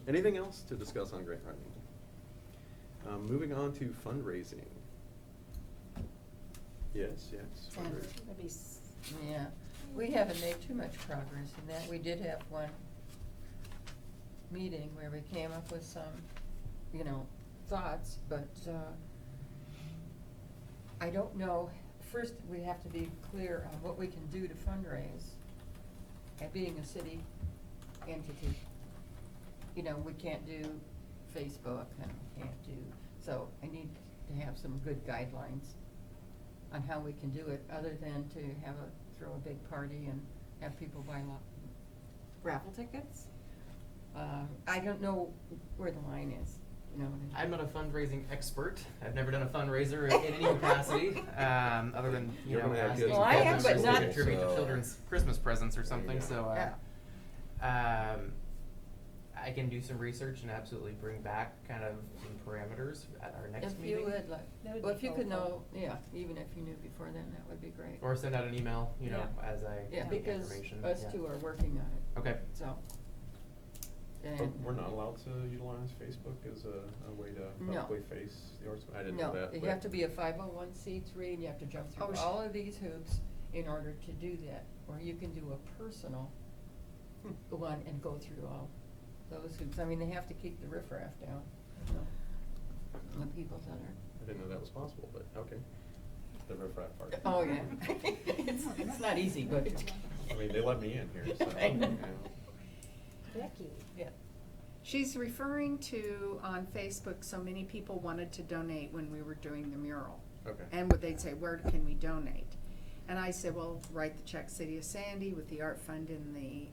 Anything else to discuss on grant writing? Moving on to fundraising. Yes, fundraising.
That'd be
Yeah, we haven't made too much progress in that. We did have one meeting where we came up with some, thoughts, but, I don't know. First, we have to be clear on what we can do to fundraise, and being a city entity. We can't do Facebook and we can't do, so I need to have some good guidelines on how we can do it, other than to throw a big party and have people buy raffle tickets. I don't know where the line is,
I'm not a fundraising expert. I've never done a fundraiser in any capacity, other than,
You're gonna have
asking
kids
Well, I have, but
businesses
not-
to contribute to
So-
children's Christmas presents or something,
Yeah.
so,
Yeah.
I can do some research and absolutely bring back kind of some parameters at our next
If
meeting.
you would
That would
well,
be
if you could know,
helpful.
even if you knew before then, that would be great.
Or send out an email,
Yeah.
as I
Yeah,
get
because
information.
us
Yeah.
two are working on it,
Okay.
so.
But
And
we're not allowed to utilize Facebook as a way to
No.
publicly face the arts. I didn't know that.
No, you
but-
have to be a 501c3 and you have to jump through
Oh,
all of these hoops in order to do that. Or you can do a personal one and go through all those hoops. I mean, they have to keep the riffraff down, the people that are.
I didn't know that was possible, but okay. The riffraff part.
Oh, yeah. It's not easy, but.
I mean, they let me in here, so.
I know.
Becky.
Yeah.
She's referring to on Facebook, so many people wanted to donate when we were doing the mural.
Okay.
And they'd say, where can we donate? And I said, well, write the check City of Sandy with the art fund in the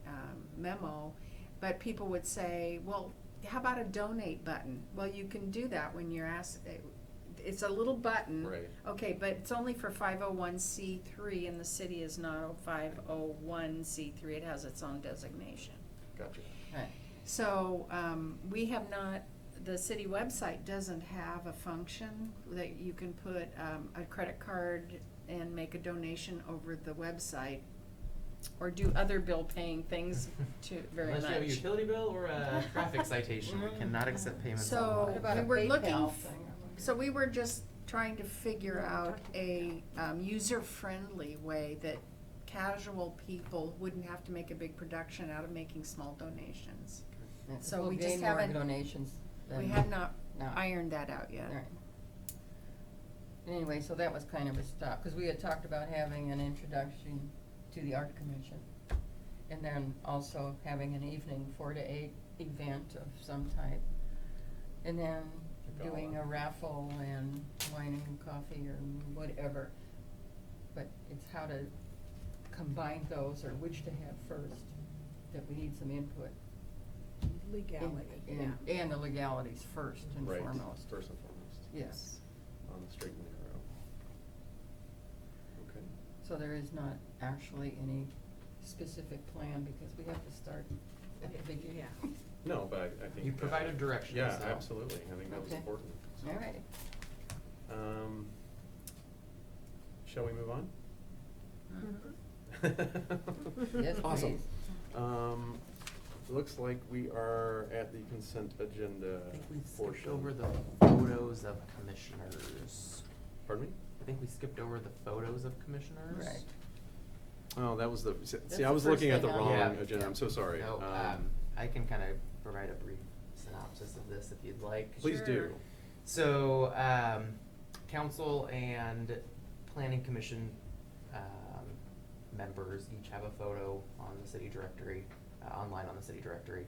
memo. But people would say, well, how about a donate button? Well, you can do that when you're asked. It's a little button.
Right.
Okay, but it's only for 501c3 and the city is not a 501c3. It has its own designation.
Gotcha.
Right.
So, we have not, the city website doesn't have a function that you can put, a credit card and make a donation over the website, or do other bill paying things to, very much.
Unless you have a utility bill or a traffic citation, we cannot accept payments
So,
online.
What about
we
a
were
PayPal
looking,
thing or whatever?
so we were just trying to figure out a, user-friendly way that casual people wouldn't have to make a big production out of making small donations.
Yeah,
So
we'll
we just
gain more
haven't-
donations than.
We have not
No.
ironed that out yet.
Right. Anyway, so that was kind of a stop, because we had talked about having an introduction to the art commission. And then also having an evening 4 to 8 event of some type. And then
A gala.
doing a raffle and wine and coffee or whatever. But it's how to combine those or which to have first, that we need some input.
Legality,
And-
yeah.
And the legalities first and
Right,
foremost.
first and foremost.
Yes.
On the straight and narrow. Okay.
So there is not actually any specific plan, because we have to start at the beginning.
Yeah.
No, but I think.
You provided direction,
Yeah,
so.
absolutely. I think that was
Okay.
important.
All righty.
Shall we move on?
Yes,
Awesome.
please.
looks like we are at the consent agenda
I think we skipped
portion.
over the photos of commissioners.
Pardon me?
I think we skipped over the photos of commissioners.
Right.
Oh, that was the, see,
That's
I
the
was
first
looking at the
thing on
wrong
Yeah.
agenda, I'm so sorry.
No, I can kind of provide a brief synopsis of this if you'd like.
Please do.
So, council and planning commission, members each have a photo on the city directory, online on the city directory.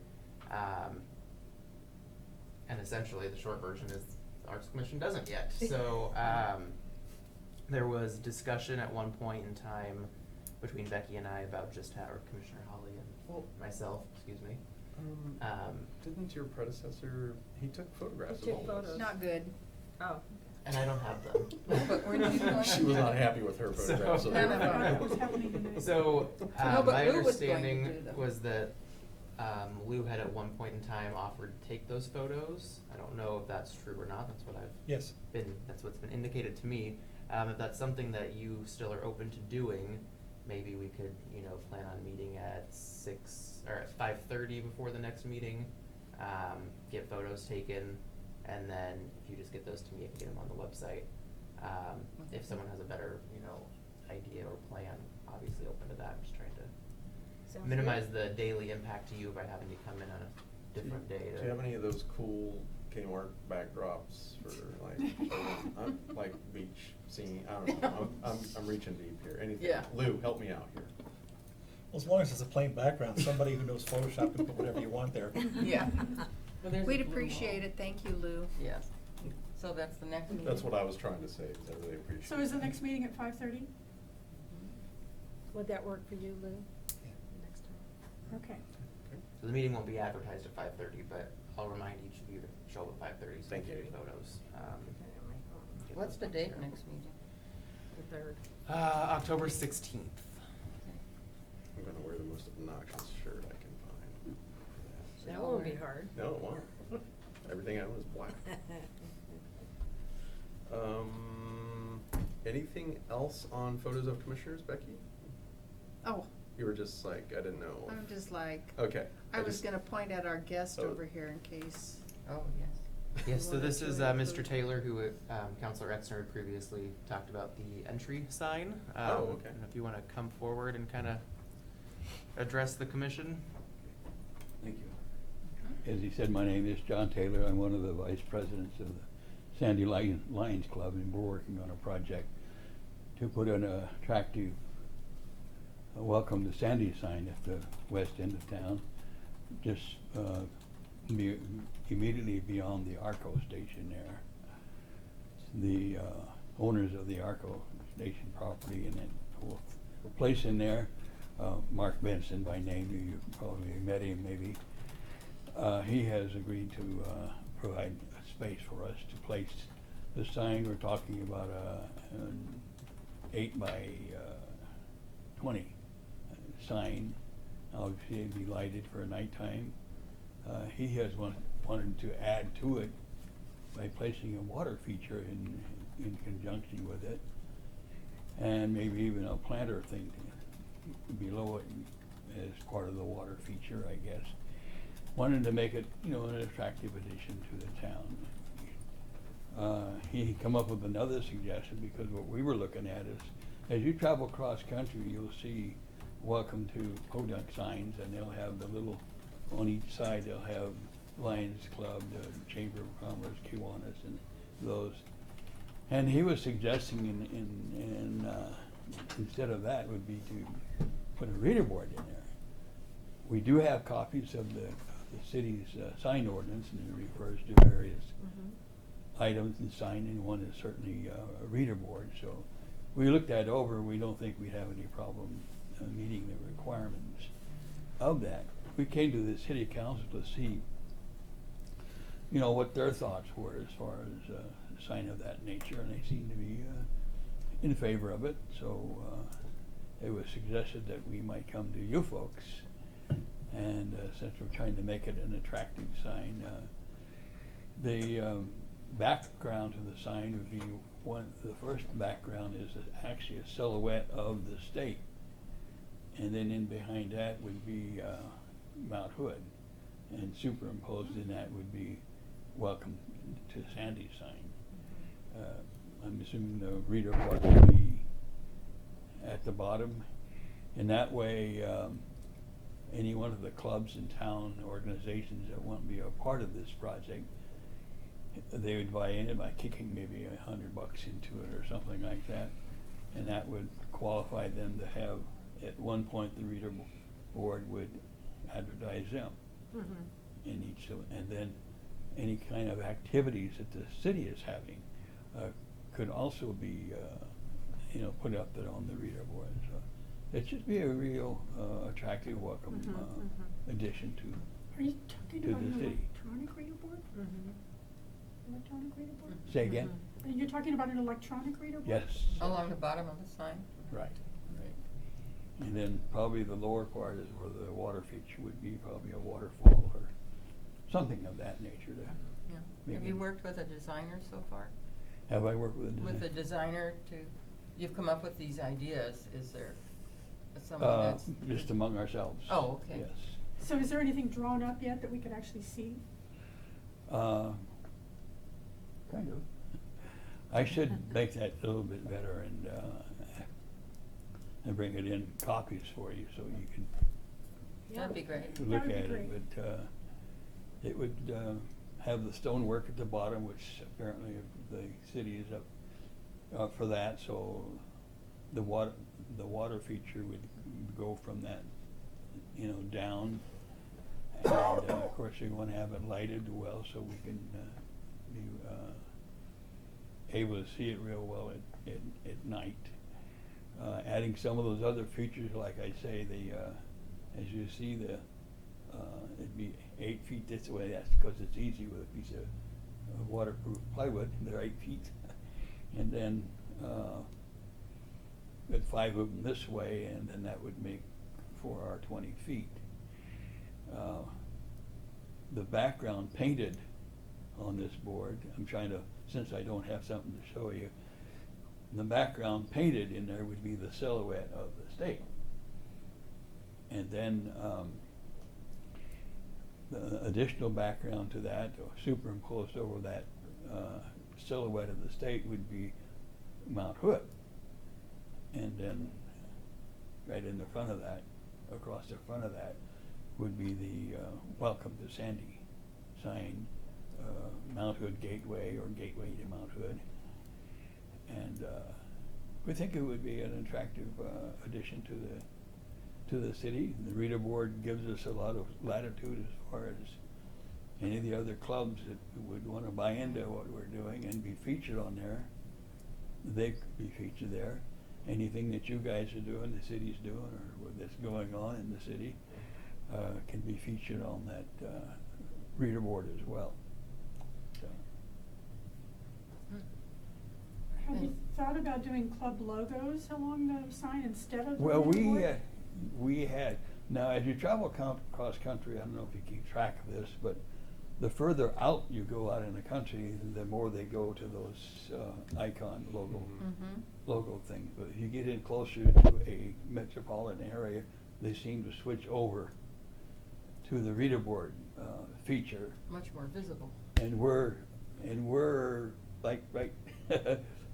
And essentially, the short version is the Arts Commission doesn't yet. So, there was discussion at one point in time between Becky and I about just how, or Commissioner Holly and myself, excuse me.
Didn't your predecessor, he took photographs
He
of
took
all of us?
photos.
Not good.
Oh.
And I don't have them.
But weren't you going
She was not happy with her
So-
photographs. so they
None
were
of
not
them.
good.
What was happening today?
So,
No, but
my
Lou was going to
understanding
do them.
was that, Lou had at one point in time offered to take those photos. I don't know if that's true or not, that's what
Yes.
that's what's been indicated to me. If that's something that you still are open to doing, maybe we could, plan on meeting at 6, or at 5:30 before the next meeting. Get photos taken, and then if you just get those to me, I can get them on the website. If someone has a better, idea or plan, obviously open to that. I'm just trying to
Sounds
minimize
good.
the daily impact to you by having to come in on a different day.
Do you have any of those cool Kmart backdrops for like beach scene? I don't know, I'm reaching deep here, anything.
Yeah.
Lou, help me out here.
Well, as long as it's a plain background, somebody who knows Photoshop can put whatever you want there.
Yeah. Well, there's a
We'd
blue
appreciate
wall.
it, thank you, Lou.
Yes. So that's the next meeting?
That's what I was trying to say, is I really appreciate it.
So is the next meeting at 5:30?
Would that work for you, Lou? Next time.
Okay.
So the meeting won't be advertised at 5:30, but I'll remind each of you to show up at 5:30 so
Thank
you
you.
get your photos. Get
What's
those
the date
there.
next meeting?
The third.
October 16th.
I'm gonna wear the most obnoxious shirt I can find. for
That won't be hard.
No, it won't. Everything I own is black. Anything else on photos of commissioners, Becky?
Oh,
You were just like, I didn't know.
I'm just like,
Okay.
I was
just-
gonna point at our guest
Oh.
over here in case.
Oh, yes.
Yes, so
Wanted
this
to
is
include-
Mr. Taylor, who Councilor Exner had previously talked about the entry sign.
Oh, okay.
And if you want to come forward and kind of address the commission.
Thank you. As he said, my name is John Taylor. I'm one of the vice presidents of the Sandy Lions Club, and we're working on a project to put an attractive welcome to Sandy sign at the west end of town, just immediately beyond the Arco station there. The owners of the Arco station property, and then we'll place in there Mark Benson by name. You probably met him maybe. He has agreed to provide a space for us to place the sign. We're talking about an 8 by 20 sign. Obviously, it'd be lighted for nighttime. He has wanted to add to it by placing a water feature in conjunction with it, and maybe even a planter thing below it as part of the water feature, I guess. Wanted to make it, an attractive addition to the town. He come up with another suggestion, because what we were looking at is, as you travel cross country, you'll see welcome to Podunk signs, and they'll have the little, on each side, they'll have Lions Club, the Chamber of Commerce, Kiwanis, and those. And he was suggesting instead of that would be to put a reader board in there. We do have copies of the city's sign ordinance, and it refers to various items and sign, and one is certainly a reader board. So we looked that over. We don't think we'd have any problem meeting the requirements of that. We came to the city council to see, what their thoughts were as far as a sign of that nature, and they seemed to be in favor of it. So it was suggested that we might come to you folks, and since we're trying to make it an attractive sign, the background to the sign would be the first background is actually a silhouette of the state, and then in behind that would be Mount Hood. And superimposed in that would be welcome to Sandy's sign. I'm assuming the reader board will be at the bottom. And that way, any one of the clubs in town, organizations that want to be a part of this project, they would buy in by kicking maybe $100 into it or something like that. And that would qualify them to have, at one point, the reader board would advertise them in each, and then any kind of activities that the city is having could also be, put up there on the reader board. So it should be a real attractive, welcome addition
Are you talking
to
about
the
an
city.
electronic reader board? Electronic reader board?
Say again?
Are you talking about an electronic reader board?
Yes.
Along the bottom of the sign?
Right. And then probably the lower part is where the water feature would be, probably a waterfall or something of that nature there.
Yeah. Have
Maybe.
you worked with a designer so far?
Have I worked with a designer?
With a designer you've come up with these ideas, is there someone that's?
Just among ourselves.
Oh, okay.
Yes.
So is there anything drawn up yet that we could actually see?
Kind of. I should make that a little bit better and bring it in copies for you so you can
That'd be great.
look
would be
at it.
great.
But it would have the stonework at the bottom, which apparently the city is up for that. So the water feature would go from that, down. And of course, you want to have it lighted well so we can be able to see it real well at night. Adding some of those other features, like I say, as you see, it'd be 8 feet this way. That's because it's easy with a piece of waterproof plywood. They're 8 feet, and then at 5 of them this way, and then that would make for our 20 feet. The background painted on this board, I'm trying to, since I don't have something to show you, the background painted in there would be the silhouette of the state. And then the additional background to that, or superimposed over that silhouette of the state, would be Mount Hood. And then right in the front of that, across the front of that, would be the Welcome to Sandy sign, Mount Hood Gateway, or Gateway to Mount Hood. And we think it would be an attractive addition to the city. The reader board gives us a lot of latitude as far as any of the other clubs that would want to buy into what we're doing and be featured on there. They could be featured there. Anything that you guys are doing, the city's doing, or that's going on in the city, can be featured on that reader board as well. So.
Have you thought about doing club logos along the sign instead of the
Well,
reader board?
we had, now as you travel cross country, I don't know if you keep track of this, but the further out you go out in the country, the more they go to those icon logo things. But if you get in closer to a metropolitan area, they seem to switch over to the reader board feature.
Much more visible.
And we're like right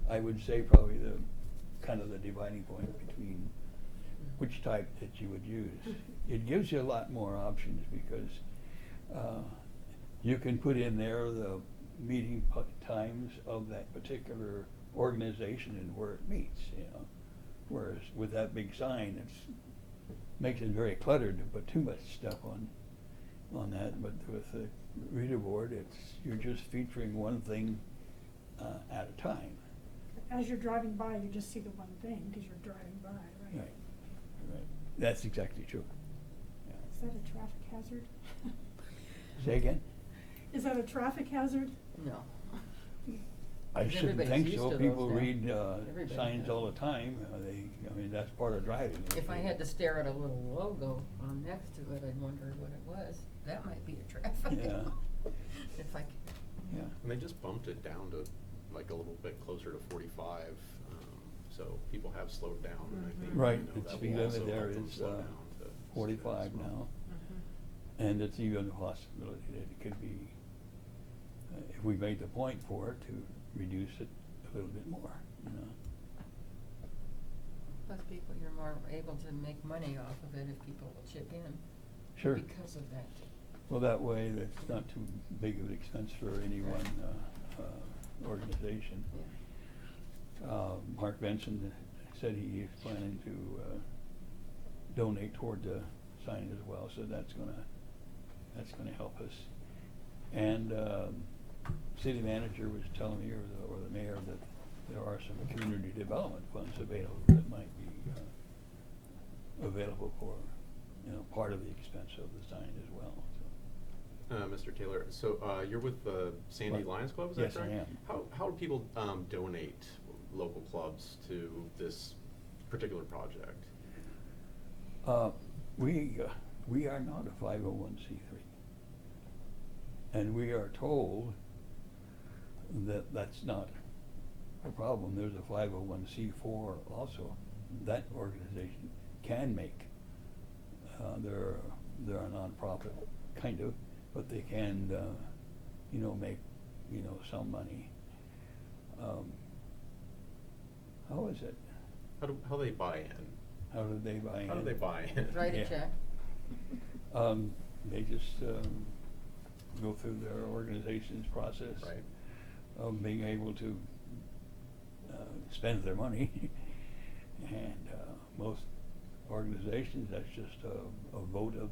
I would say probably the kind of the dividing point between which type that you would use. It gives you a lot more options because you can put in there the meeting times of that particular organization and where it meets, Whereas with that big sign, makes it very cluttered to put too much stuff on that. But with the reader board, you're just featuring one thing at a time.
As you're driving by, you just see the one thing because you're driving by, right?
Right. That's exactly true.
Is that a traffic hazard?
Say again?
Is that a traffic hazard?
No.
I
Because
shouldn't
everybody's
think
used
so.
to those
People
now.
read
Everybody
signs
does.
all the time. That's part of driving.
If I had to stare at a little logo next to it, I'd wonder what it was. That might be a traffic.
Yeah.
If I could.
Yeah.
And they just bumped it down to like a little bit closer to 45, so people have slowed down. And I think,
Right,
that
the
will
speed
also
limit there
help them
is
slow down to
45
as well.
now. And it's even a possibility that it could be, if we made the point for it, to reduce it a little bit more, you know.
Plus people, you're more able to make money off of it if people will chip in.
Sure.
Because of that.
Well, that way, that's not too big of an expense for any one organization. Mark Benson said he is planning to donate toward the sign as well, so that's gonna help us. And city manager was telling me, or the mayor, that there are some community development funds available that might be available for, you know, part of the expense of the sign as well.
Mr. Taylor, so you're with the Sandy
Right.
Lions Club, is that
Yes, I
correct?
am.
How do people donate, local clubs, to this particular project?
We are not a 501c3. And we are told that that's not a problem. There's a 501c4 also. That organization can make, they're a nonprofit, kind of, but they can, you know, make, you know, some money. How is it?
How do they buy in?
How do they buy in?
How do they buy in?
Write a
Yeah.
check.
They just go through their organization's process
Right.
of being able to spend their money. And most organizations, that's just a vote of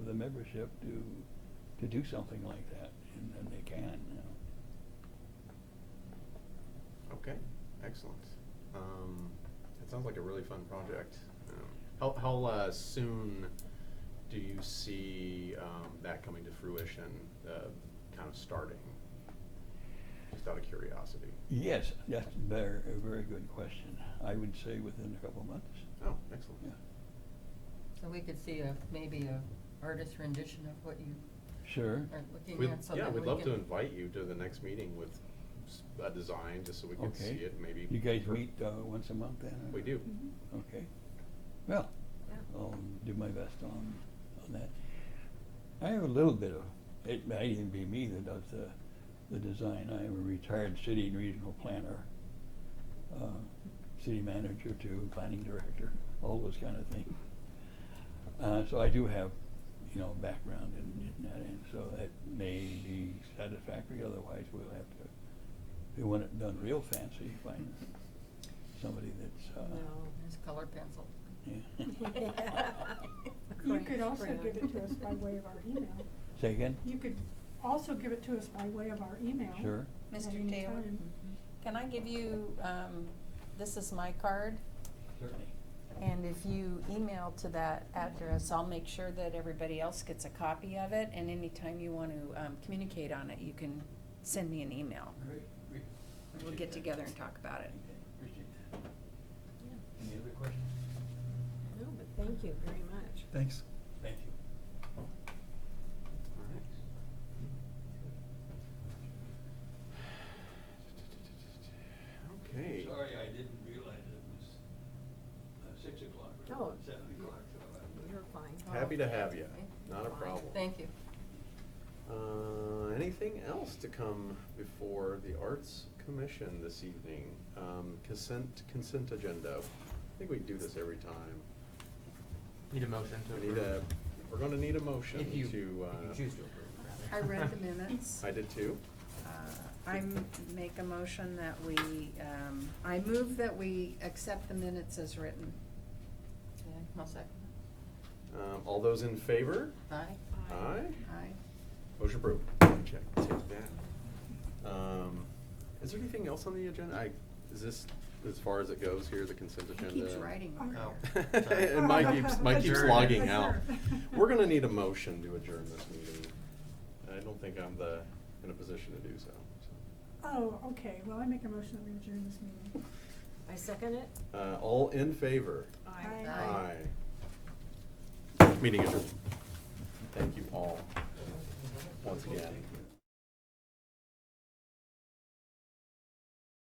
the membership to do something like that, and then they can, you know.
Okay, excellent. It sounds like a really fun project. How soon do you see that coming to fruition, kind of starting? Just out of curiosity.
Yes, that's a very good question. I would say within a couple of months.
Oh, excellent.
Yeah.
So we could see maybe a artist rendition of what you
Sure.
are looking at, so that we
We'd love to
can-
invite you to the next meeting with a design, just so we can
Okay.
see it, maybe.
You guys meet once a month then? or-
We do.
Okay. Well,
Yeah.
I'll do my best on that. I have a little bit of, it might even be me that does the design. I am a retired city and regional planner, city manager to planning director, all those kind of things. So I do have, you know, background in that, and so that may be satisfactory. Otherwise, we'll have to, if we want it done real fancy, find somebody that's,
No.
It's color pencil.
yeah.
You could also give it to us by way of our email.
Say again?
You could also give it to us by way of our email.
Sure.
at
Mr.
any
Taylor?
time.
Can I give you, this is my card,
Certainly.
and if you email to that address, I'll make sure that everybody else gets a copy of it, and anytime you want to communicate on it, you can send me an email.
Great.
We'll get together and talk about it.
Appreciate that.
Yeah.
Any other questions?
No, but thank you very much.
Thanks.
Thank you.
All right. Okay.
Sorry, I didn't realize it was 6 o'clock
Oh.
or 7 o'clock.
You're fine.
Happy to have you.
Okay.
Not a
Fine.
problem.
Thank you.
Anything else to come before the Arts Commission this evening? Consent agenda. I think we do this every time.
Need a motion to
We need
approve.
we're gonna need a motion
If you,
to,
if you choose to approve, rather.
I read the minutes.
I did too.
I make a motion that we, I move that we accept the minutes as written.
Okay, I'll second.
All those in favor?
Aye.
Aye.
Aye.
Motion approved. Check, take that. Is there anything else on the agenda? Is this, as far as it goes here, the consent
He
agenda?
keeps writing over
Oh.
here.
And Mike keeps
Adjourn.
logging out.
Adjourn.
We're gonna need a motion to adjourn this meeting. I don't think I'm in a position to do so.
Oh, okay, well, I make a motion that we adjourn this meeting.
I second it.
All in favor?
Aye.
Meeting adjourned. Thank you all, once again.